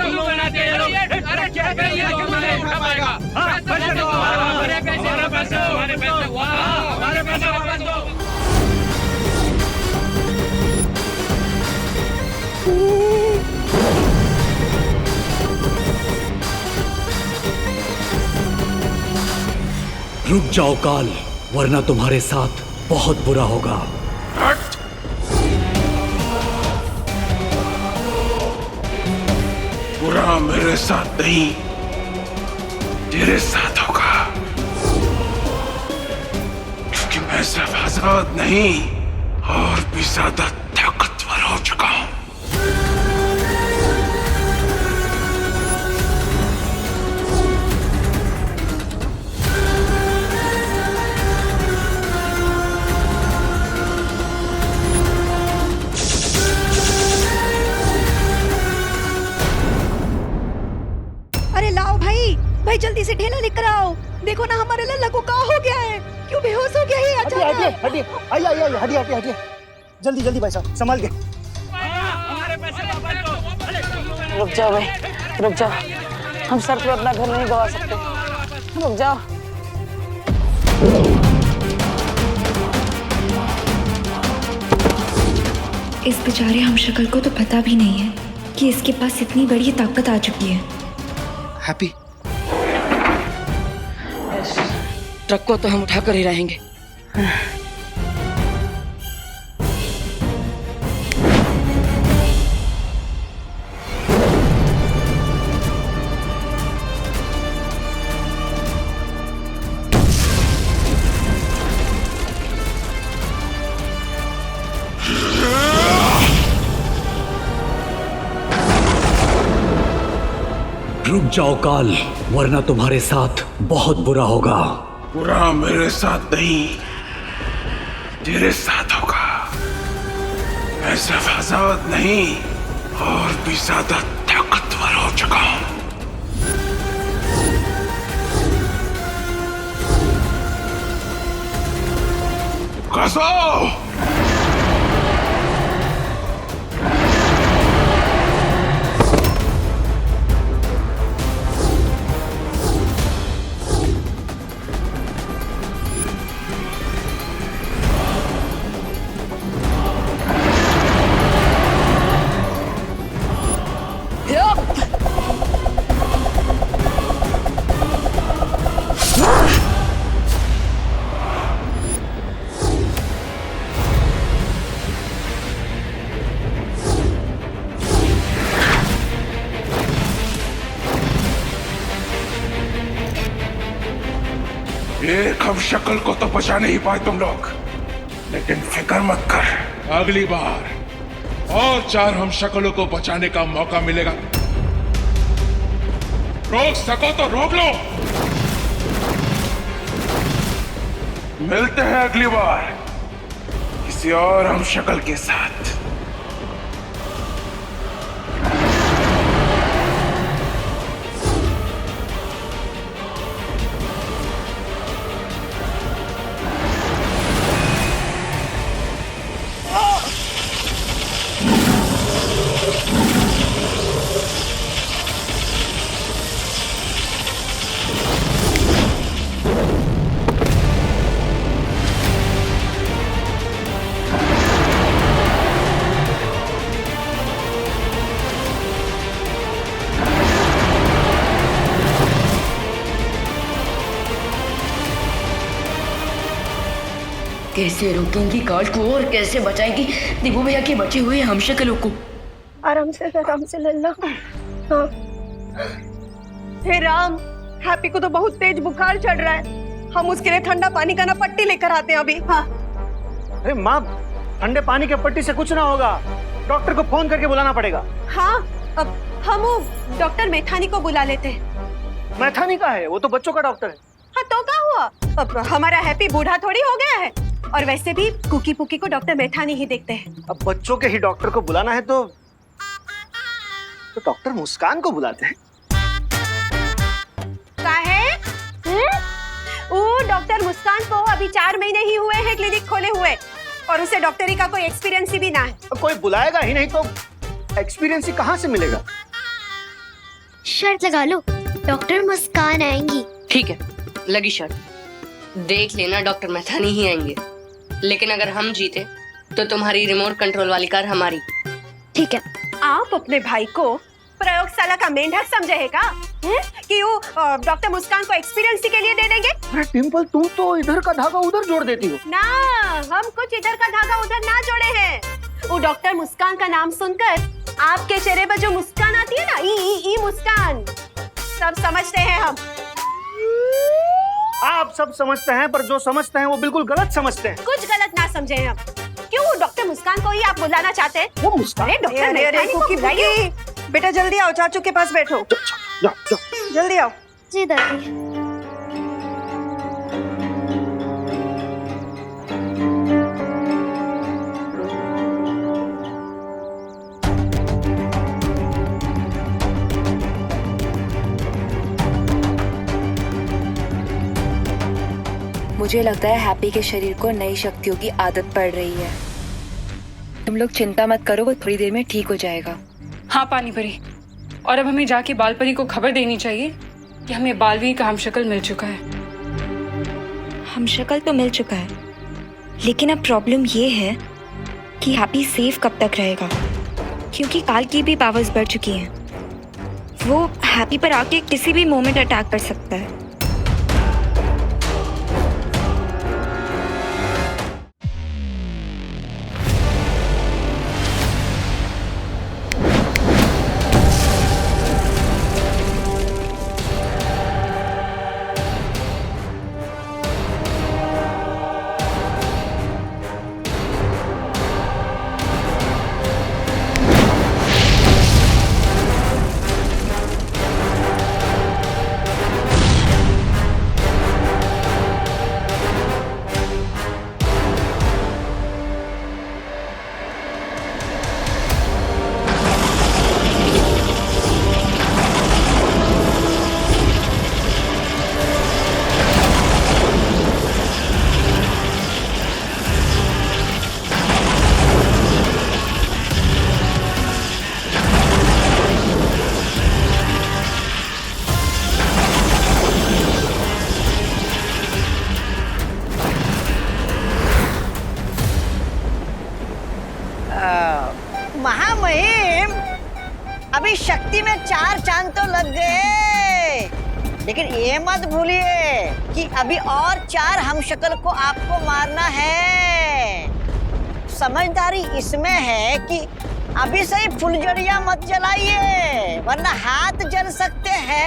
उल्लू बनाते हैं ये लोग। अरे क्या ये नहीं उठा पाएगा। हमारे पैसे, हमारे पैसे, हमारे पैसे वापस दो। रुक जाओ काल, वरना तुम्हारे साथ बहुत बुरा होगा। बुरा मेरे साथ नहीं, तेरे साथ होगा, क्योंकि मैं सिर्फ आजाद नहीं और भी ज्यादा ताकतवर हो चुका हूं। अरे लाओ भाई जल्दी से ढेला लेकर आओ। देखो ना हमारे लल्ला को क्या हो गया है, क्यों बेहोश हो गया है अचानक। हटिए जल्दी जल्दी भाई साहब संभाल के। रुक जाओ भाई, रुक जाओ, हम सर पे अपना घर नहीं गवा सकते, रुक जाओ। इस बेचारे हमशक्ल को तो पता भी नहीं है कि इसके पास इतनी बड़ी ताकत आ चुकी है। हैप्पी, ट्रक को तो हम उठाकर ही रहेंगे। रुक जाओ काल, वरना तुम्हारे साथ बहुत बुरा होगा। बुरा मेरे साथ नहीं, तेरे साथ होगा। मैं सिर्फ आजाद नहीं और भी ज्यादा ताकतवर हो चुका हूं। कसो! एक हम शक्ल को तो बचा नहीं पाए तुम लोग, लेकिन फिक्र मत कर, अगली बार और 4 हम शक्लों को बचाने का मौका मिलेगा। रोक सको तो रोक लो। मिलते हैं अगली बार किसी और हम शक्ल के साथ। कैसे रोकेंगी काल को और कैसे बचाएंगी दिबू भैया के बचे हुए हमशक्लों को? आराम से लल्ला। हाँ। हे राम, हैप्पी को तो बहुत तेज बुखार चढ़ रहा है। हम उसके लिए ठंडा पानी का ना पट्टी लेकर आते हैं अभी। हाँ। अरे माँ, ठंडे पानी के पट्टी से कुछ ना होगा, डॉक्टर को फोन करके बुलाना पड़ेगा। हाँ, अब हम वो डॉक्टर मैथानी को बुला लेते हैं। मैथानी का है? वो तो बच्चों का डॉक्टर है। हाँ तो क्या हुआ, अब हमारा हैप्पी बूढ़ा थोड़ी हो गया है। और वैसे भी कुकी पुकी को डॉक्टर मैथानी ही देखते हैं। अब बच्चों के ही डॉक्टर को बुलाना है तो डॉक्टर मुस्कान को बुलाते हैं। वो डॉक्टर मुस्कान को अभी 4 महीने ही हुए हैं क्लिनिक खोले हुए, और उसे डॉक्टरी का कोई एक्सपीरियंस भी ना है। कोई बुलाएगा ही नहीं तो एक्सपीरियंस ही कहाँ से मिलेगा? शर्त लगा लो, डॉक्टर मुस्कान आएंगी। ठीक है, लगी शर्त। देख लेना डॉक्टर मैथानी ही आएंगे, लेकिन अगर हम जीते तो तुम्हारी रिमोट कंट्रोल वाली कार हमारी। ठीक है। आप अपने भाई को प्रयोगशाला का मेंढक समझे है का? कि वो डॉक्टर मुस्कान को एक्सपीरियंस के लिए दे देंगे? अरे टिम्पल, तुम तो इधर का धागा उधर जोड़ देती हो ना। हम कुछ इधर का धागा उधर ना जोड़े हैं। वो डॉक्टर मुस्कान का नाम सुनकर आपके चेहरे पर जो मुस्कान आती है ना, ई मुस्कान, सब समझते हैं हम। आप सब समझते हैं, पर जो समझते हैं वो बिल्कुल गलत समझते हैं। कुछ गलत ना समझे हम। क्यों डॉक्टर मुस्कान को ही आप बुलाना चाहते हैं? वो मुस्कान? डॉक्टर कुकी बुकी, बेटा जल्दी आओ, चाचू के पास बैठो। जल्दी आओ। जी दादी। मुझे लगता है हैप्पी के शरीर को नई शक्तियों की आदत पड़ रही है। तुम लोग चिंता मत करो, वो थोड़ी देर में ठीक हो जाएगा। हाँ पानी परी, और अब हमें जाके बालपरी को खबर देनी चाहिए कि हमें बालवीर का हमशक्ल मिल चुका है। हमशक्ल तो मिल चुका है, लेकिन अब प्रॉब्लम ये है कि हैप्पी सेफ कब तक रहेगा, क्योंकि काल की भी पावर्स बढ़ चुकी हैं। वो हैप्पी पर आके किसी भी मोमेंट अटैक कर सकता है। महामहिम, अभी शक्ति में 4 चांद तो लग गए, लेकिन ये मत भूलिए कि अभी और 4 हमशक्ल को आपको मारना है। समझदारी इसमें है कि अभी से ही फुलझड़ियां मत जलाइए, वरना हाथ जल सकते हैं।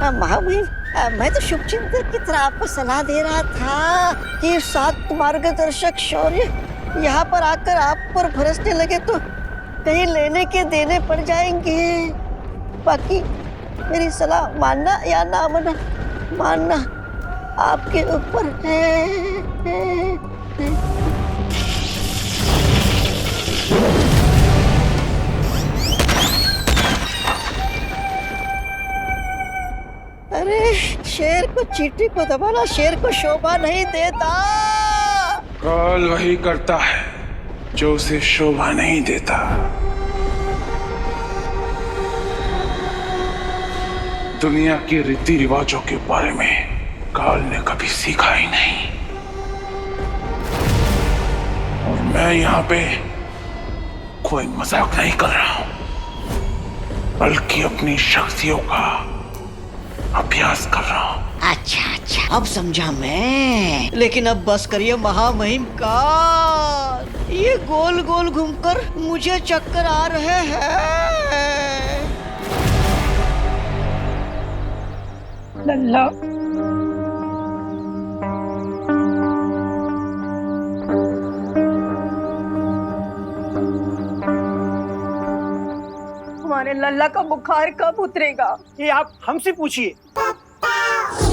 महामहिम, मैं तो शुभचिंतक की तरह आपको सलाह दे रहा था कि 7 मार्गदर्शक शौर्य यहाँ पर आकर आप पर बरसने लगे तो कहीं लेने के देने पड़ जाएंगे। बाकी मेरी सलाह मानना या ना मानना आपके ऊपर है। अरे शेर को चींटी को दबाना शेर को शोभा नहीं देता। काल वही करता है जो उसे शोभा नहीं देता। दुनिया के रीति रिवाजों के बारे में काल ने कभी सीखा ही नहीं, और मैं यहाँ पे कोई मजाक नहीं कर रहा हूं। बल्कि अपनी शक्तियों का अभ्यास कर रहा हूँ। अच्छा अच्छा, अब समझा मैं। लेकिन अब बस करिए महामहिम का, ये गोल गोल घूमकर मुझे चक्कर आ रहे हैं। लल्ला, हमारे लल्ला का बुखार कब उतरेगा? ये आप हमसे पूछिए।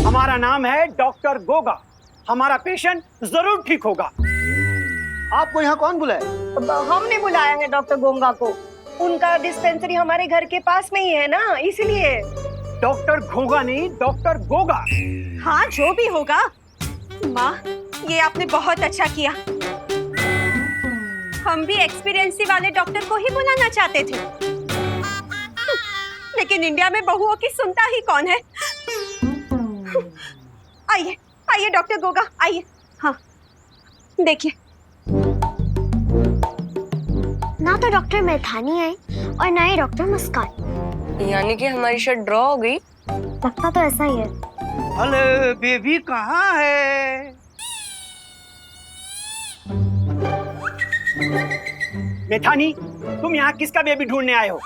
हमारा नाम है डॉक्टर गोगा। हमारा पेशेंट जरूर ठीक होगा। आपको यहाँ कौन बुलाया? हमने बुलाया है डॉक्टर गोंगा को। उनका डिस्पेंसरी हमारे घर के पास में ही है ना, इसलिए। डॉक्टर घोगा नहीं, डॉक्टर गोगा। हाँ, जो भी होगा। माँ, ये आपने बहुत अच्छा किया। हम भी एक्सपीरियंसी वाले डॉक्टर को ही बुलाना चाहते थे, लेकिन इंडिया में बहुओं की सुनता ही कौन है। आइए आइए डॉक्टर गोगा, आइए। हाँ, देखिए। ना तो डॉक्टर मैथानी आए और ना ही डॉक्टर मुस्कान। यानी कि हमारी शर्ट ड्रॉ हो गई। लगता तो ऐसा ही है। अरे बेबी कहाँ है? मैथानी, तुम यहाँ किसका बेबी ढूंढने आए हो?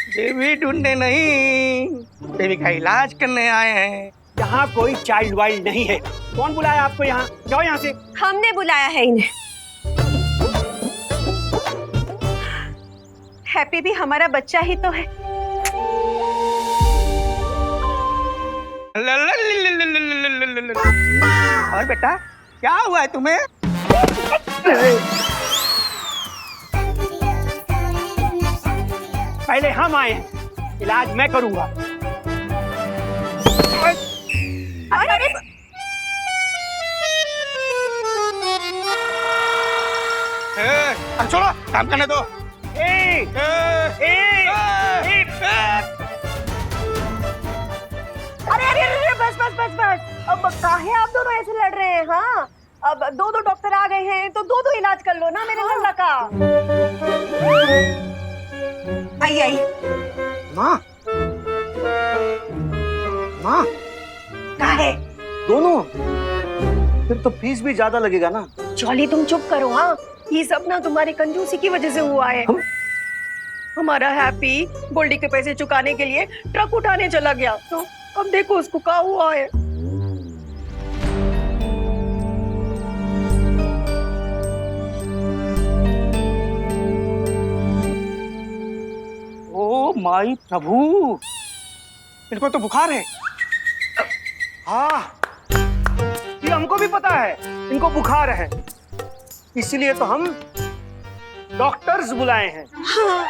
बेबी ढूंढने नहीं, बेबी का इलाज करने आए हैं। यहाँ कोई चाइल्ड वाइल्ड नहीं है। कौन बुलाया आपको यहाँ? जाओ यहाँ से। हमने बुलाया है इन्हें। हैप्पी भी हमारा बच्चा ही तो है। और बेटा, क्या हुआ है तुम्हें? पहले हम आए हैं, इलाज मैं करूंगा। अरे छोड़ो, काम करने दो। अरे अरे अरे, बस बस बस बस। अब काहे आप दोनों ऐसे लड़ रहे हैं? हाँ, अब दो दो डॉक्टर आ गए हैं तो दो दो इलाज कर लो ना मेरे लल्ला का। आइए आइए। माँ, माँ, काहे? दोनों? फिर तो फीस भी ज्यादा लगेगा ना। जॉली, तुम चुप करो। हाँ, ये सब ना तुम्हारी कंजूसी की वजह से हुआ है। हमारा हैप्पी गोल्डी के पैसे चुकाने के लिए ट्रक उठाने चला गया, तो अब देखो उसको क्या हुआ है। ओ माई प्रभु, इनको तो बुखार है। हाँ, ये हमको भी पता है इनको बुखार है, इसलिए तो हम डॉक्टर्स बुलाए हैं।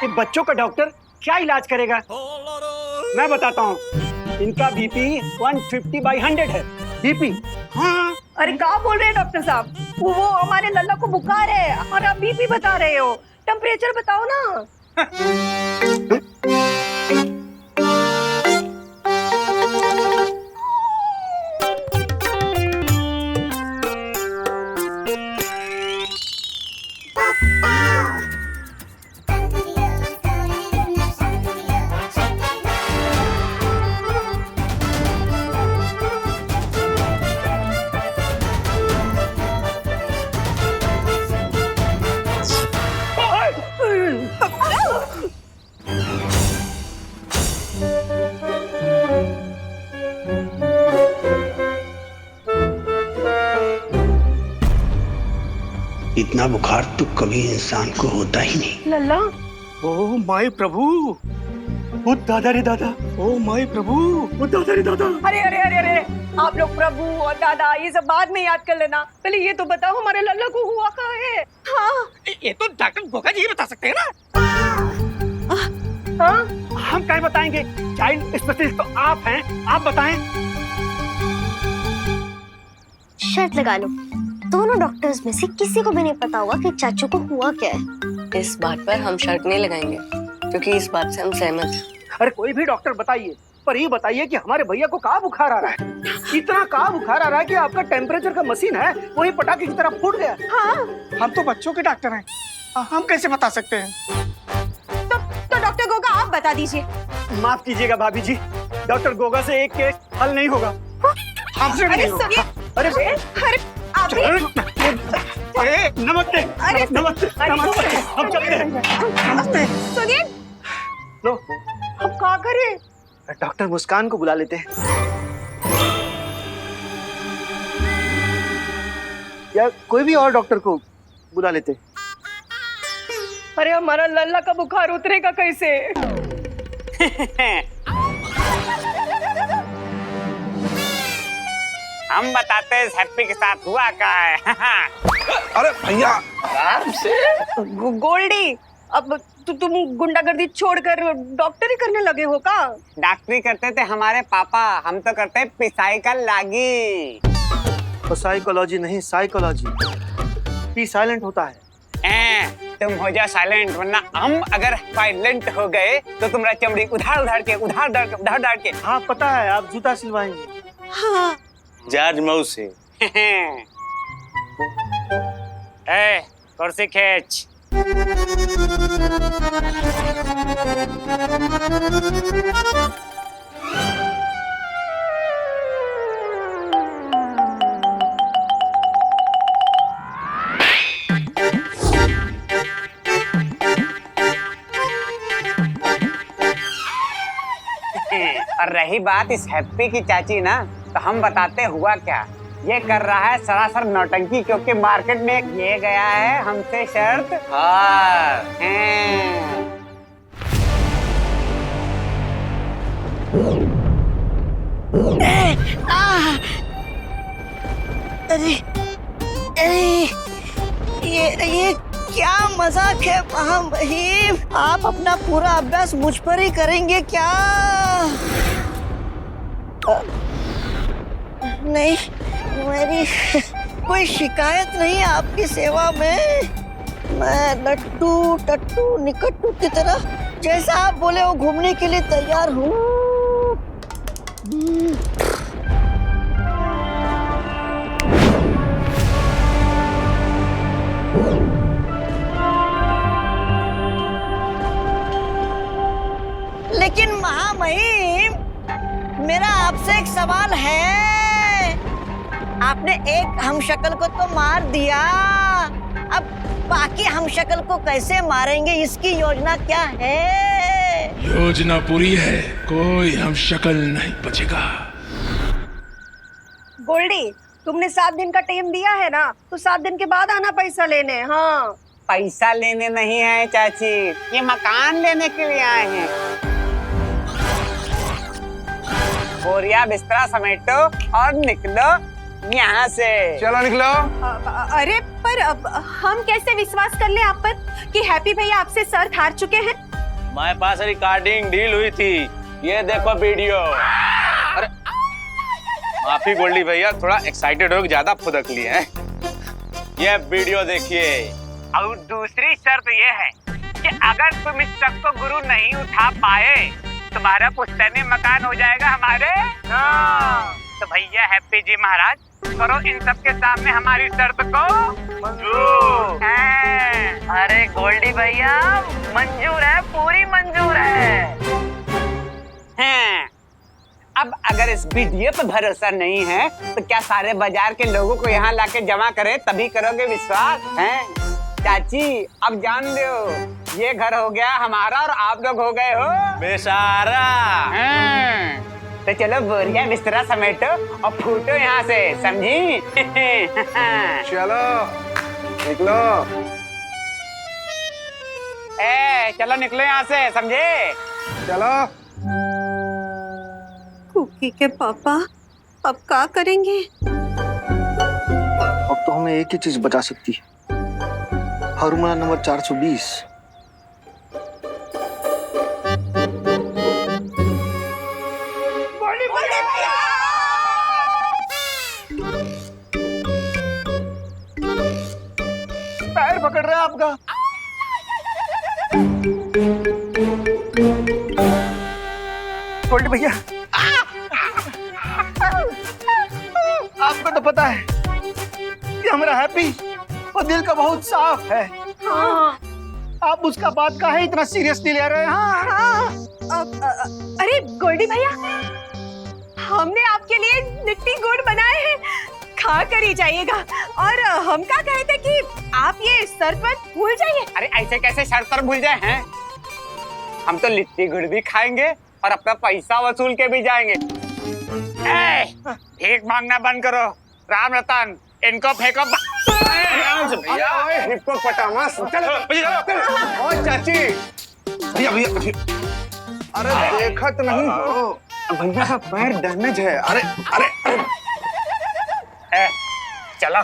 कि बच्चों का डॉक्टर क्या इलाज करेगा? मैं बताता हूँ। इनका बीपी 150/100 है। बीपी? हाँ। अरे क्या बोल रहे हैं डॉक्टर साहब? वो हमारे लल्ला को बुखार है और आप बीपी बता रहे हो। टेम्परेचर बताओ ना। इतना बुखार तो कभी इंसान को होता ही नहीं। लल्ला, ओ माय प्रभु, ओ दादा रे दादा, ओ माय प्रभु, ओ दादा रे दादा। अरे अरे अरे अरे, आप लोग प्रभु और दादा ये सब बाद में याद कर लेना। पहले ये तो बताओ हमारे लल्ला को हुआ क्या है? हाँ, ये तो डॉक्टर गोगा जी बता सकते हैं ना। हाँ, हम क्या बताएंगे? चाइल्ड स्पेशलिस्ट तो आप हैं, आप बताएं। शर्त लगा लो, दोनों डॉक्टर्स में से किसी को भी नहीं पता होगा कि चाचू को हुआ क्या है। इस बात पर हम शर्त नहीं लगाएंगे, क्योंकि इस बात से हम सहमत हैं। अरे कोई भी डॉक्टर बताइए, पर ये बताइए कि हमारे भैया को कहाँ बुखार आ रहा है? इतना कहाँ बुखार आ रहा है कि आपका टेम्परेचर का मशीन है वही पटाखे की तरह फूट गया। हाँ, हम तो बच्चों के डॉक्टर हैं, हम कैसे बता सकते हैं? तो डॉक्टर गोगा आप बता दीजिए। माफ कीजिएगा भाभी जी, डॉक्टर गोगा से एक केस हल नहीं होगा। हमसे नहीं होगा। अरे आप नमस्ते। नमस्ते नमस्ते, हम चलते हैं। नमस्ते। सुनिए, लो, अब क्या करें? डॉक्टर मुस्कान को बुला लेते हैं, या कोई भी और डॉक्टर को बुला लेते हैं। अरे हमारा लल्ला का बुखार उतरेगा कैसे? हम बताते हैं इस हैप्पी के साथ हुआ क्या है। अरे भैया आराम से। गोल्डी, अब तुम गुंडागर्दी छोड़कर डॉक्टरी करने लगे हो का? डॉक्टरी करते थे हमारे पापा, हम तो करते हैं पिसाई का लागी। तो साइकोलॉजी नहीं, साइकोलॉजी। पी साइलेंट होता है। तुम हो जा साइलेंट, वरना हम अगर साइलेंट हो गए तो तुम्हारा चमड़ी उधार उधार के। हाँ पता है, आप जूता सिलवाएंगे। हाँ। जॉर्ज मौसी। ए, कुर्सी खींच। और रही बात इस हैप्पी की चाची ना, तो हम बताते हुआ क्या। ये कर रहा है सरासर नौटंकी, क्योंकि मार्केट में ये गया है हमसे शर्त। हाँ। अरे अरे ये क्या मजाक है महामहिम? आप अपना पूरा अभ्यास मुझ पर ही करेंगे क्या? नहीं, मेरी कोई शिकायत नहीं है आपकी सेवा में। मैं लट्टू टट्टू निकट्टू की तरह जैसा आप बोले वो घूमने के लिए तैयार हूँ। लेकिन महामहिम, मेरा आपसे एक सवाल है। आपने एक हमशक्ल को तो मार दिया, अब बाकी हमशक्ल को कैसे मारेंगे, इसकी योजना क्या है? योजना पूरी है, कोई हमशक्ल नहीं बचेगा। गोल्डी, तुमने 7 दिन का टाइम दिया है ना, तो 7 दिन के बाद आना पैसा लेने। हाँ, पैसा लेने नहीं है चाची, ये मकान लेने के लिए आए हैं। बोरिया बिस्तरा समेटो और निकलो यहाँ से। चलो निकलो। अरे पर अब हम कैसे विश्वास कर ले आप पर कि हैप्पी भैया आपसे सर हार चुके हैं? हमारे पास रिकॉर्डिंग डील हुई थी, ये देखो वीडियो। अरे माफी गोल्डी भैया, थोड़ा एक्साइटेड हो, ज्यादा फुदक लिए हैं। ये वीडियो देखिए। और दूसरी शर्त ये है कि अगर तुम इस शख्स को गुरु नहीं उठा पाए, तुम्हारा पुश्तैनी मकान हो जाएगा हमारे। तो भैया हैप्पी जी महाराज, करो इन सब के सामने हमारी शर्त को मंजूर। अरे गोल्डी भैया, मंजूर है, पूरी मंजूर है। अब अगर इस वीडियो पे भरोसा नहीं है, तो क्या सारे बाजार के लोगों को यहाँ लाके जमा करे तभी करोगे विश्वास? हैं? चाची, अब जान लो, ये घर हो गया हमारा और आप लोग हो गए हो बेसारा। तो चलो बोरिया बिस्तरा समेटो और फूटो यहाँ से, समझी? चलो निकलो। चलो निकलो यहाँ से, समझे? चलो। कुकी के पापा अब क्या करेंगे? अब तो हमें एक ही चीज बचा सकती है, फार्मूला नंबर 420। पैर पकड़ रहा है आपका। गोल्डी भैया, आपको तो पता है कि हमारा हैप्पी वो दिल का बहुत साफ है। हाँ। आप उसका बात का है इतना सीरियसली ले रहे हैं? हाँ अरे गोल्डी भैया, हमने आपके लिए लिट्टी गुड़ बनाए हैं, खा कर ही जाइएगा। और हम क्या कहे थे कि आप ये शर्त मत भूल जाइए। अरे ऐसे कैसे शर्त पर भूल जाए हैं? हम तो लिट्टी गुड़ भी खाएंगे और अपना पैसा वसूल के भी जाएंगे। भीख मांगना बंद करो। राम रतन, इनको फेंको। इनको पटामा। चाची भैया भैया, अरे देखत नहीं हो भैया का पैर डैमेज है। अरे अरे चलो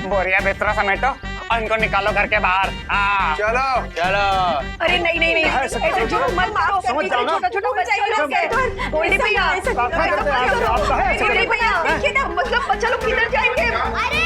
बोरिया बिस्तरा समेटो और इनको निकालो घर के बाहर। चलो चलो। अरे नहीं नहीं नहीं, ऐसे जो मत मारो, समझ जाओ ना, छोटा बच्चा ये लोग है। गोल्डी भैया, गोल्डी भैया देखिए ना, मतलब बच्चा लोग किधर जाएंगे? अरे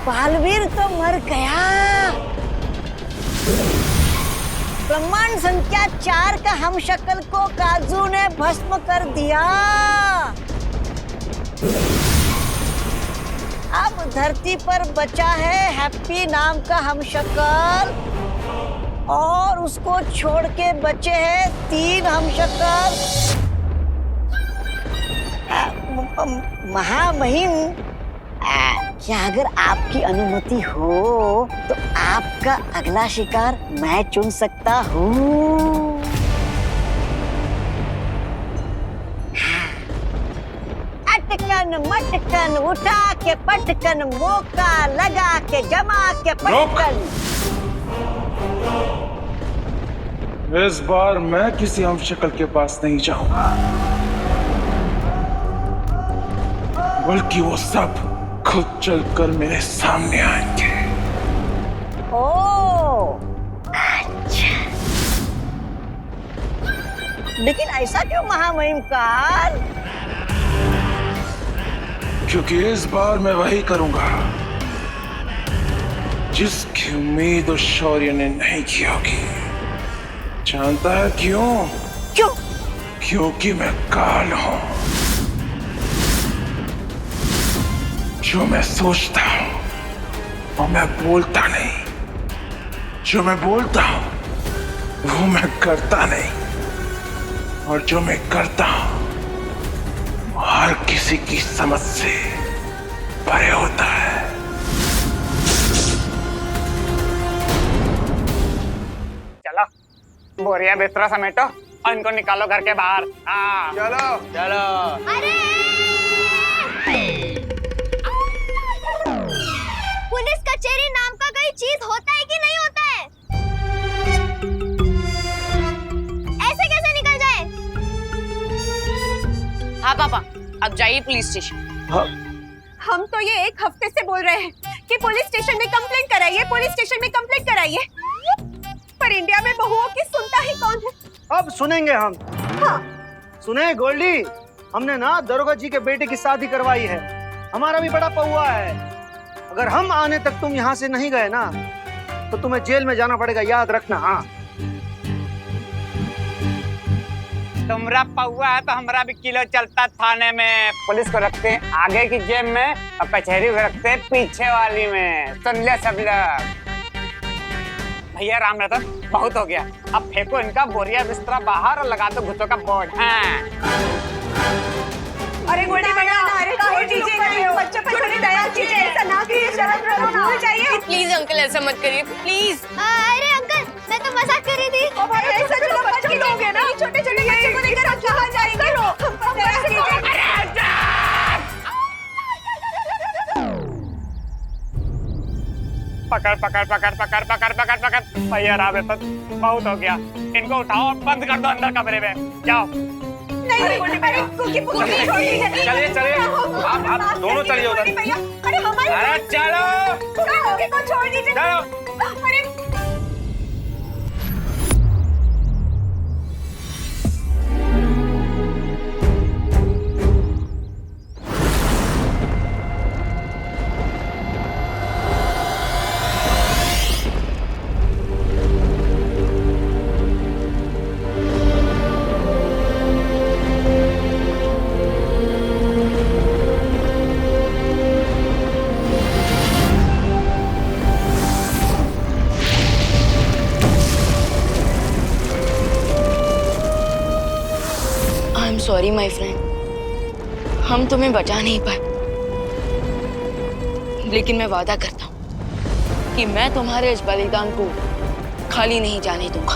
बालवीर तो मर गया। ब्रह्मांड संख्या 4 का हमशक्ल को काजू ने भस्म कर दिया। अब धरती पर बचा है हैप्पी नाम का हमशक्ल, और उसको छोड़ के बचे हैं 3 हमशक्ल। महामहिम, क्या अगर आपकी अनुमति हो तो आपका अगला शिकार मैं चुन सकता हूँ? अटकन मटकन उठा के पटकन, मौका लगा के जमा के पटकन। इस बार मैं किसी हमशक्ल के पास नहीं जाऊंगा, बल्कि वो सब खुद चलकर मेरे सामने आएंगे। ओह, अच्छा। लेकिन ऐसा क्यों महामहिम काल? क्योंकि इस बार मैं वही करूंगा जिसकी उम्मीद उस शौर्य ने नहीं की होगी। जानता है क्यों? क्यों? क्योंकि मैं काल हूं। जो मैं सोचता हूं वो मैं बोलता नहीं, जो मैं बोलता हूं वो मैं करता नहीं, और जो मैं करता हूं वो हर किसी की समझ से परे होता है। चलो बोरिया बिस्तरा समेटो और इनको निकालो घर के बाहर। चलो चलो। पुलिस कचहरी नाम का कोई चीज होता है कि नहीं होता है? ऐसे कैसे निकल जाए? हाँ पापा, अब जाइए पुलिस स्टेशन। हम तो ये 1 हफ्ते से बोल रहे हैं कि पुलिस स्टेशन में कंप्लेंट कराइए, पुलिस स्टेशन में कंप्लेंट कराइए, पर इंडिया में बहुओं की सुनता ही कौन है? अब सुनेंगे हम। हाँ। सुने गोल्डी, हमने ना दरोगा जी के बेटे की शादी करवाई है। हमारा भी बड़ा पौआ है। अगर हम आने तक तुम यहाँ से नहीं गए ना तो तुम्हें जेल में जाना पड़ेगा, याद रखना। हाँ, तुमरा पौआ है तो हमारा भी किलो चलता थाने में। पुलिस को रखते हैं आगे की जेब में और कचहरी को रखते हैं पीछे वाली में। सुन ले सब लोग। भैया राम रतन, बहुत हो गया, अब फेंको इनका बोरिया बिस्तरा बाहर और लगा दो घुसों का बोर्ड। अरे गोल्डी भैया, अरे छोड़ दीजिए, बच्चे पर थोड़ी दया कीजिए, ऐसा ना कीजिए, शरत भूल जाइए। प्लीज अंकल ऐसा मत करिए, प्लीज। अरे अंकल, मैं तो मजाक कर रही थी। ओ भाई, ऐसा चलो बच्चे लोग हैं ना, छोटे छोटे बच्चे को लेकर हम कहाँ जाएंगे? पकड़ पकड़ पकड़ पकड़ पकड़ पकड़ पकड़। भैया राम रतन, बहुत हो गया, इनको उठाओ और बंद कर दो अंदर कमरे में। जाओ। चलिए चलिए, आप दोनों चलिए उधर। अरे चलो, छोड़ दीजिए। चलो। सॉरी माय फ्रेंड, हम तुम्हें बचा नहीं पाए, लेकिन मैं वादा करता हूँ कि मैं तुम्हारे इस बलिदान को खाली नहीं जाने दूंगा।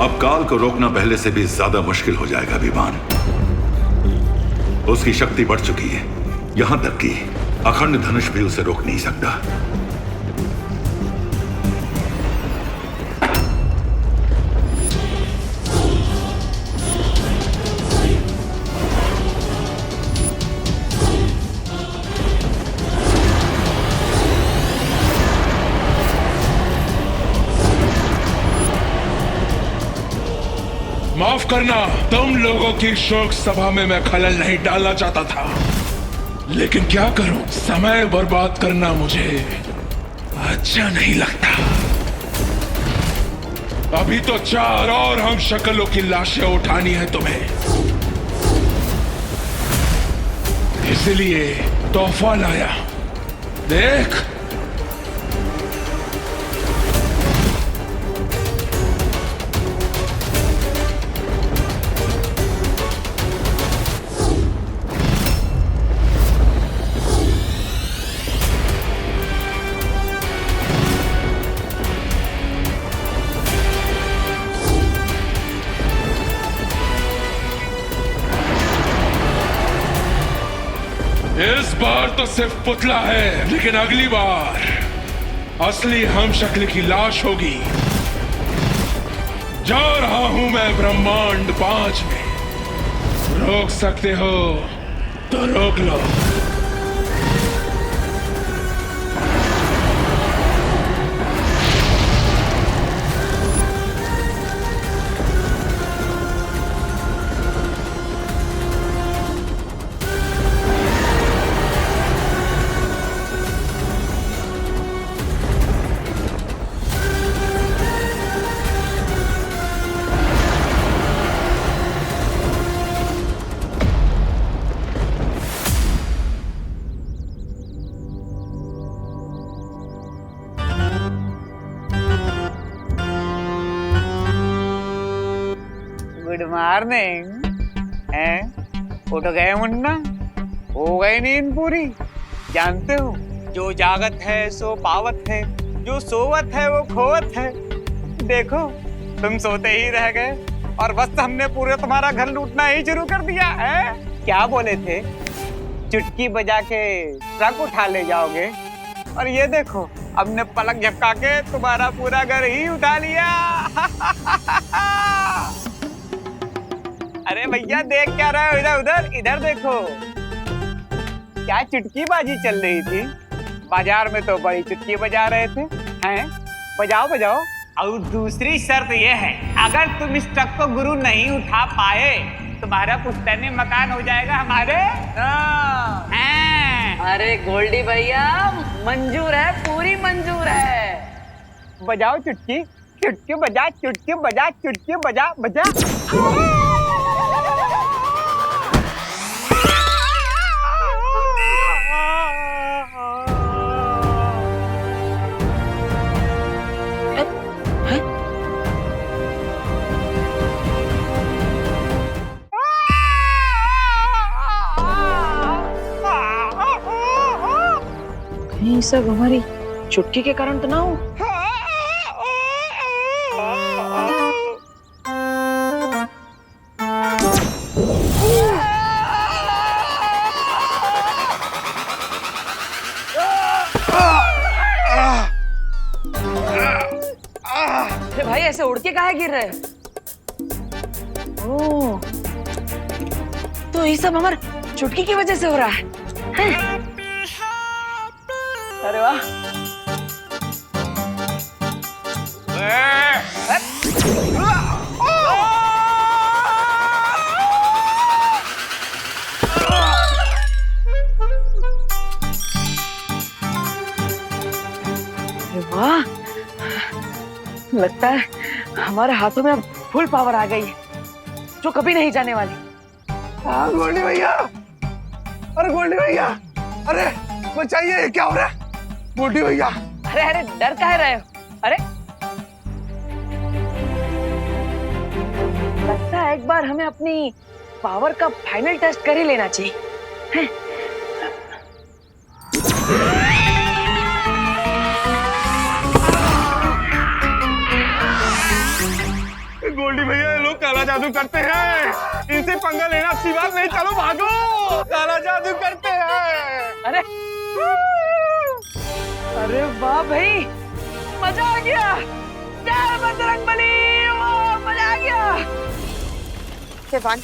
अब काल को रोकना पहले से भी ज्यादा मुश्किल हो जाएगा विमान। उसकी शक्ति बढ़ चुकी है, यहां तक कि अखंड धनुष भी उसे रोक नहीं सकता। माफ करना, तुम लोगों की शोक सभा में मैं खलल नहीं डालना चाहता था, लेकिन क्या करूं, समय बर्बाद करना मुझे अच्छा नहीं लगता। अभी तो 4 और हम शक्लों की लाशें उठानी है तुम्हें, इसलिए तोहफा लाया, देख। इस बार तो सिर्फ पुतला है, लेकिन अगली बार असली हम शक्ल की लाश होगी। जा रहा हूं मैं ब्रह्मांड 5 में, रोक सकते हो तो रोक लो। Good morning. उठ गए मुन्ना? हो गई नींद पूरी? जानते हो, जो जागत है सो पावत है, जो सोवत है वो खोवत है। देखो, तुम सोते ही रह गए और बस हमने पूरे तुम्हारा घर लूटना ही शुरू कर दिया है। क्या बोले थे, चुटकी बजा के ट्रक उठा ले जाओगे, और ये देखो हमने पलक झपका के तुम्हारा पूरा घर ही उठा लिया। अरे भैया, देख क्या रहे हो? इधर उधर इधर देखो, क्या चुटकीबाजी चल रही थी। बाजार में तो बड़ी चुटकी बजा रहे थे। हैं? बजाओ बजाओ। और दूसरी शर्त ये है, अगर तुम इस ट्रक को गुरु नहीं उठा पाए, तुम्हारा पुश्तैनी मकान हो जाएगा हमारे। अरे गोल्डी भैया, मंजूर है, पूरी मंजूर है। बजाओ चुटकी, चुटकी बजा, चुटकी बजा, चुटकी बजा, बजा। ये सब हमारी चुटकी के कारण तो ना हो। अरे भाई, ऐसे उड़ के काहे गिर रहे? ओह, तो ये सब हमारे चुटकी की वजह से हो रहा है। अरे वाह। वाह, लगता है हमारे हाथों में अब फुल पावर आ गई है, जो कभी नहीं जाने वाली। हाँ गोल्डी भैया, अरे गोल्डी भैया, अरे बचाइए, ये क्या हो रहा है गोल्डी भैया? अरे अरे, डर काहे रहे हो? अरे लगता है एक बार हमें अपनी पावर का फाइनल टेस्ट कर ही लेना चाहिए, हैं? गोल्डी भैया ये लोग काला जादू करते हैं, इनसे पंगा लेना अच्छी बात नहीं। चलो भागो, काला जादू करते हैं। अरे वाह भाई, मजा आ गया। जय बजरंगबली, वाह मजा आ गया। विवान,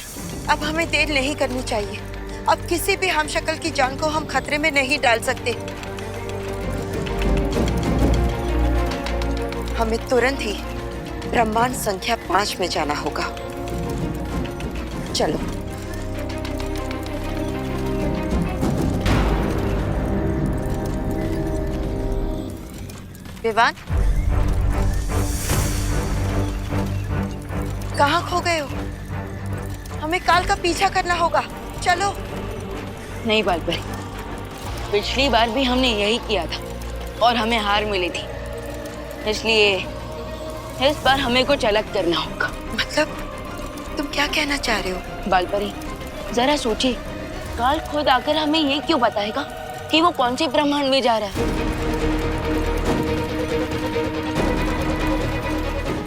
अब हमें देर नहीं करनी चाहिए। अब किसी भी हमशक्ल की जान को हम खतरे में नहीं डाल सकते। हमें तुरंत ही ब्रह्मांड संख्या 5 में जाना होगा। चलो। विवान, कहाँ खो गए हो? हमें काल का पीछा करना होगा। चलो। नहीं बालपरी, पिछली बार भी हमने यही किया था और हमें हार मिली थी, इसलिए इस बार हमें कुछ अलग करना होगा। मतलब तुम क्या कहना चाह रहे हो? बालपरी, जरा सोचिए, काल खुद आकर हमें ये क्यों बताएगा कि वो कौन से ब्रह्मांड में जा रहा है?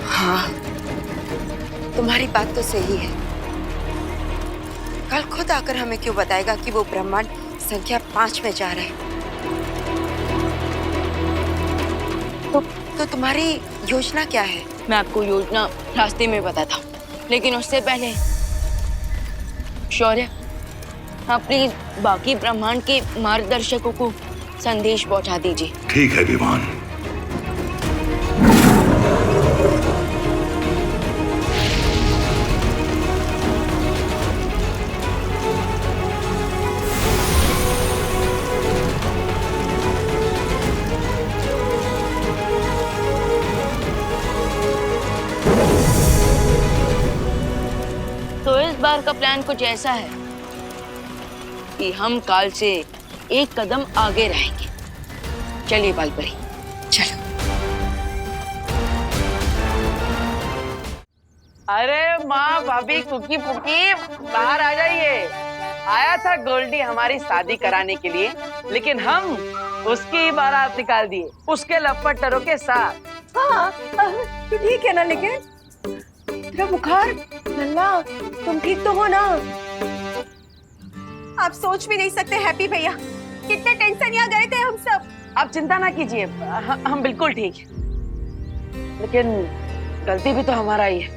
हाँ, तुम्हारी बात तो सही है। काल खुद आकर हमें क्यों बताएगा कि वो ब्रह्मांड संख्या 5 में जा रहा है? तो तुम्हारी योजना क्या है? मैं आपको योजना रास्ते में बताता हूँ, लेकिन उससे पहले शौर्य, आप प्लीज बाकी ब्रह्मांड के मार्गदर्शकों को संदेश पहुंचा दीजिए। ठीक है विमान। तो इस बार का प्लान कुछ ऐसा है कि हम काल से एक कदम आगे रहेंगे। चलिए बालपरी, चलो। अरे माँ, भाभी, कुकी पुकी, बाहर आ जाइए। आया था गोल्डी हमारी शादी कराने के लिए, लेकिन हम उसकी ही बारात निकाल दिए, उसके लपटरों के साथ। हाँ, ठीक है ना, लेकिन तेरा बुखार, नल्ला, तुम ठीक तो हो ना? आप सोच भी नहीं सकते हैप्पी भैया, कितने टेंशन यहाँ गए थे हम सब। आप चिंता ना कीजिए, हम बिल्कुल ठीक हैं। लेकिन गलती भी तो हमारा ही है,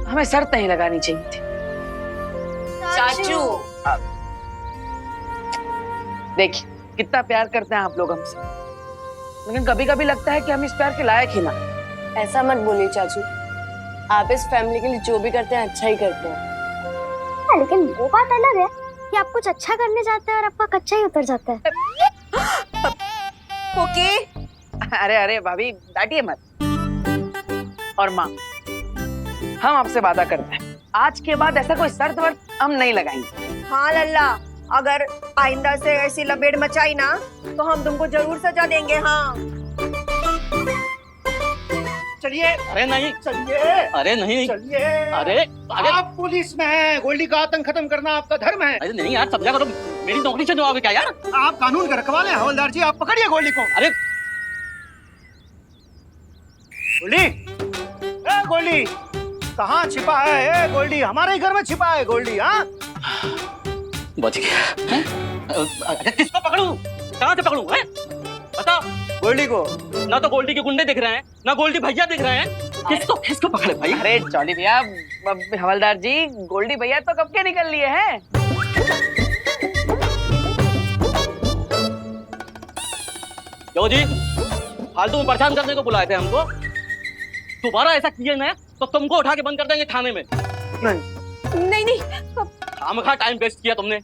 हमें शर्त नहीं लगानी चाहिए थी। चाचू, देखिए कितना प्यार करते हैं आप लोग हमसे, लेकिन कभी कभी लगता है कि हम इस प्यार के लायक ही ना। ऐसा मत बोलिए चाचू, आप इस फैमिली के लिए जो भी करते हैं अच्छा ही करते हैं। लेकिन वो बात अलग है कि आप कुछ अच्छा करने जाते हैं और आपका कच्चा ही उतर जाता है। ओके। अरे अरे भाभी, डांटिए मत। और माँ, हम आपसे वादा करते हैं, आज के बाद ऐसा कोई शर्त वर्त हम नहीं लगाएंगे। हाँ लल्ला, अगर आइंदा से ऐसी लपेट मचाई ना तो हम तुमको जरूर सजा देंगे। हाँ चलिए। अरे नहीं, चलिए। अरे नहीं, चलिए। अरे आप पुलिस में हैं, गोल्डी का आतंक खत्म करना आपका धर्म है। अरे नहीं यार, समझा करो, मेरी नौकरी से जाओगे क्या यार? आप कानून का रखवाले हैं हवलदार जी, आप पकड़िए गोल्डी को। अरे गोल्डी, ए गोल्डी, कहाँ छिपा है? ए गोल्डी, हमारे ही घर में छिपा है गोल्डी। हाँ, बच गया। अरे किसको पकड़ूं? कहाँ से पकड़ूं? बता। गोल्डी को। ना तो गोल्डी के गुंडे दिख रहे हैं, ना गोल्डी भैया दिख रहे हैं। किसको पकड़े भाई? अरे जॉली भैया, हवलदार जी, गोल्डी भैया तो कब के निकल लिए हैं। क्यों जी, फालतू में परेशान करने को बुलाए थे हमको? दोबारा ऐसा किए ना तो तुमको उठा के बंद कर देंगे थाने में। नहीं। खामखा टाइम वेस्ट किया तुमने,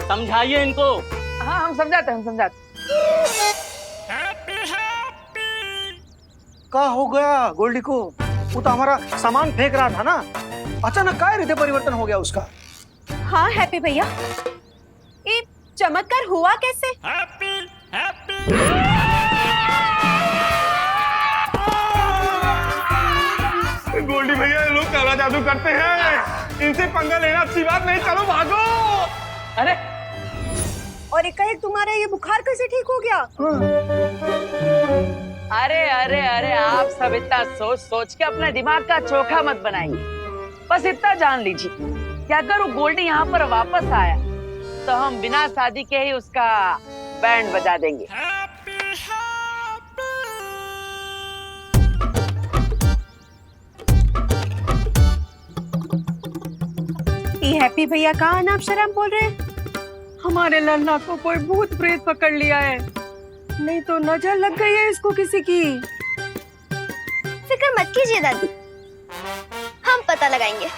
समझाइए इनको। हाँ, हम समझाते हैं। क्या हो गया गोल्डी को? वो तो हमारा सामान फेंक रहा था ना, अचानक क्या हृदय परिवर्तन हो गया उसका? हाँ हैप्पी भैया, ये चमत्कार हुआ कैसे? गोल्डी भैया ये लोग काला जादू करते हैं, इनसे पंगा लेना अच्छी बात नहीं, चलो भागो। अरे और एकाएक तुम्हारा ये बुखार कैसे ठीक हो गया? अरे अरे अरे आप सब इतना सोच सोच के अपने दिमाग का चोखा मत बनाइए। बस इतना जान लीजिए कि अगर वो गोल्डी यहाँ पर वापस आया तो हम बिना शादी के ही उसका बैंड बजा देंगे। ये हैप्पी भैया कहाँ अनाप शराब बोल रहे हैं? हमारे लल्ला को कोई भूत प्रेत पकड़ लिया है, नहीं तो नजर लग गई है इसको किसी की। फिक्र मत कीजिए दादी, हम पता लगाएंगे।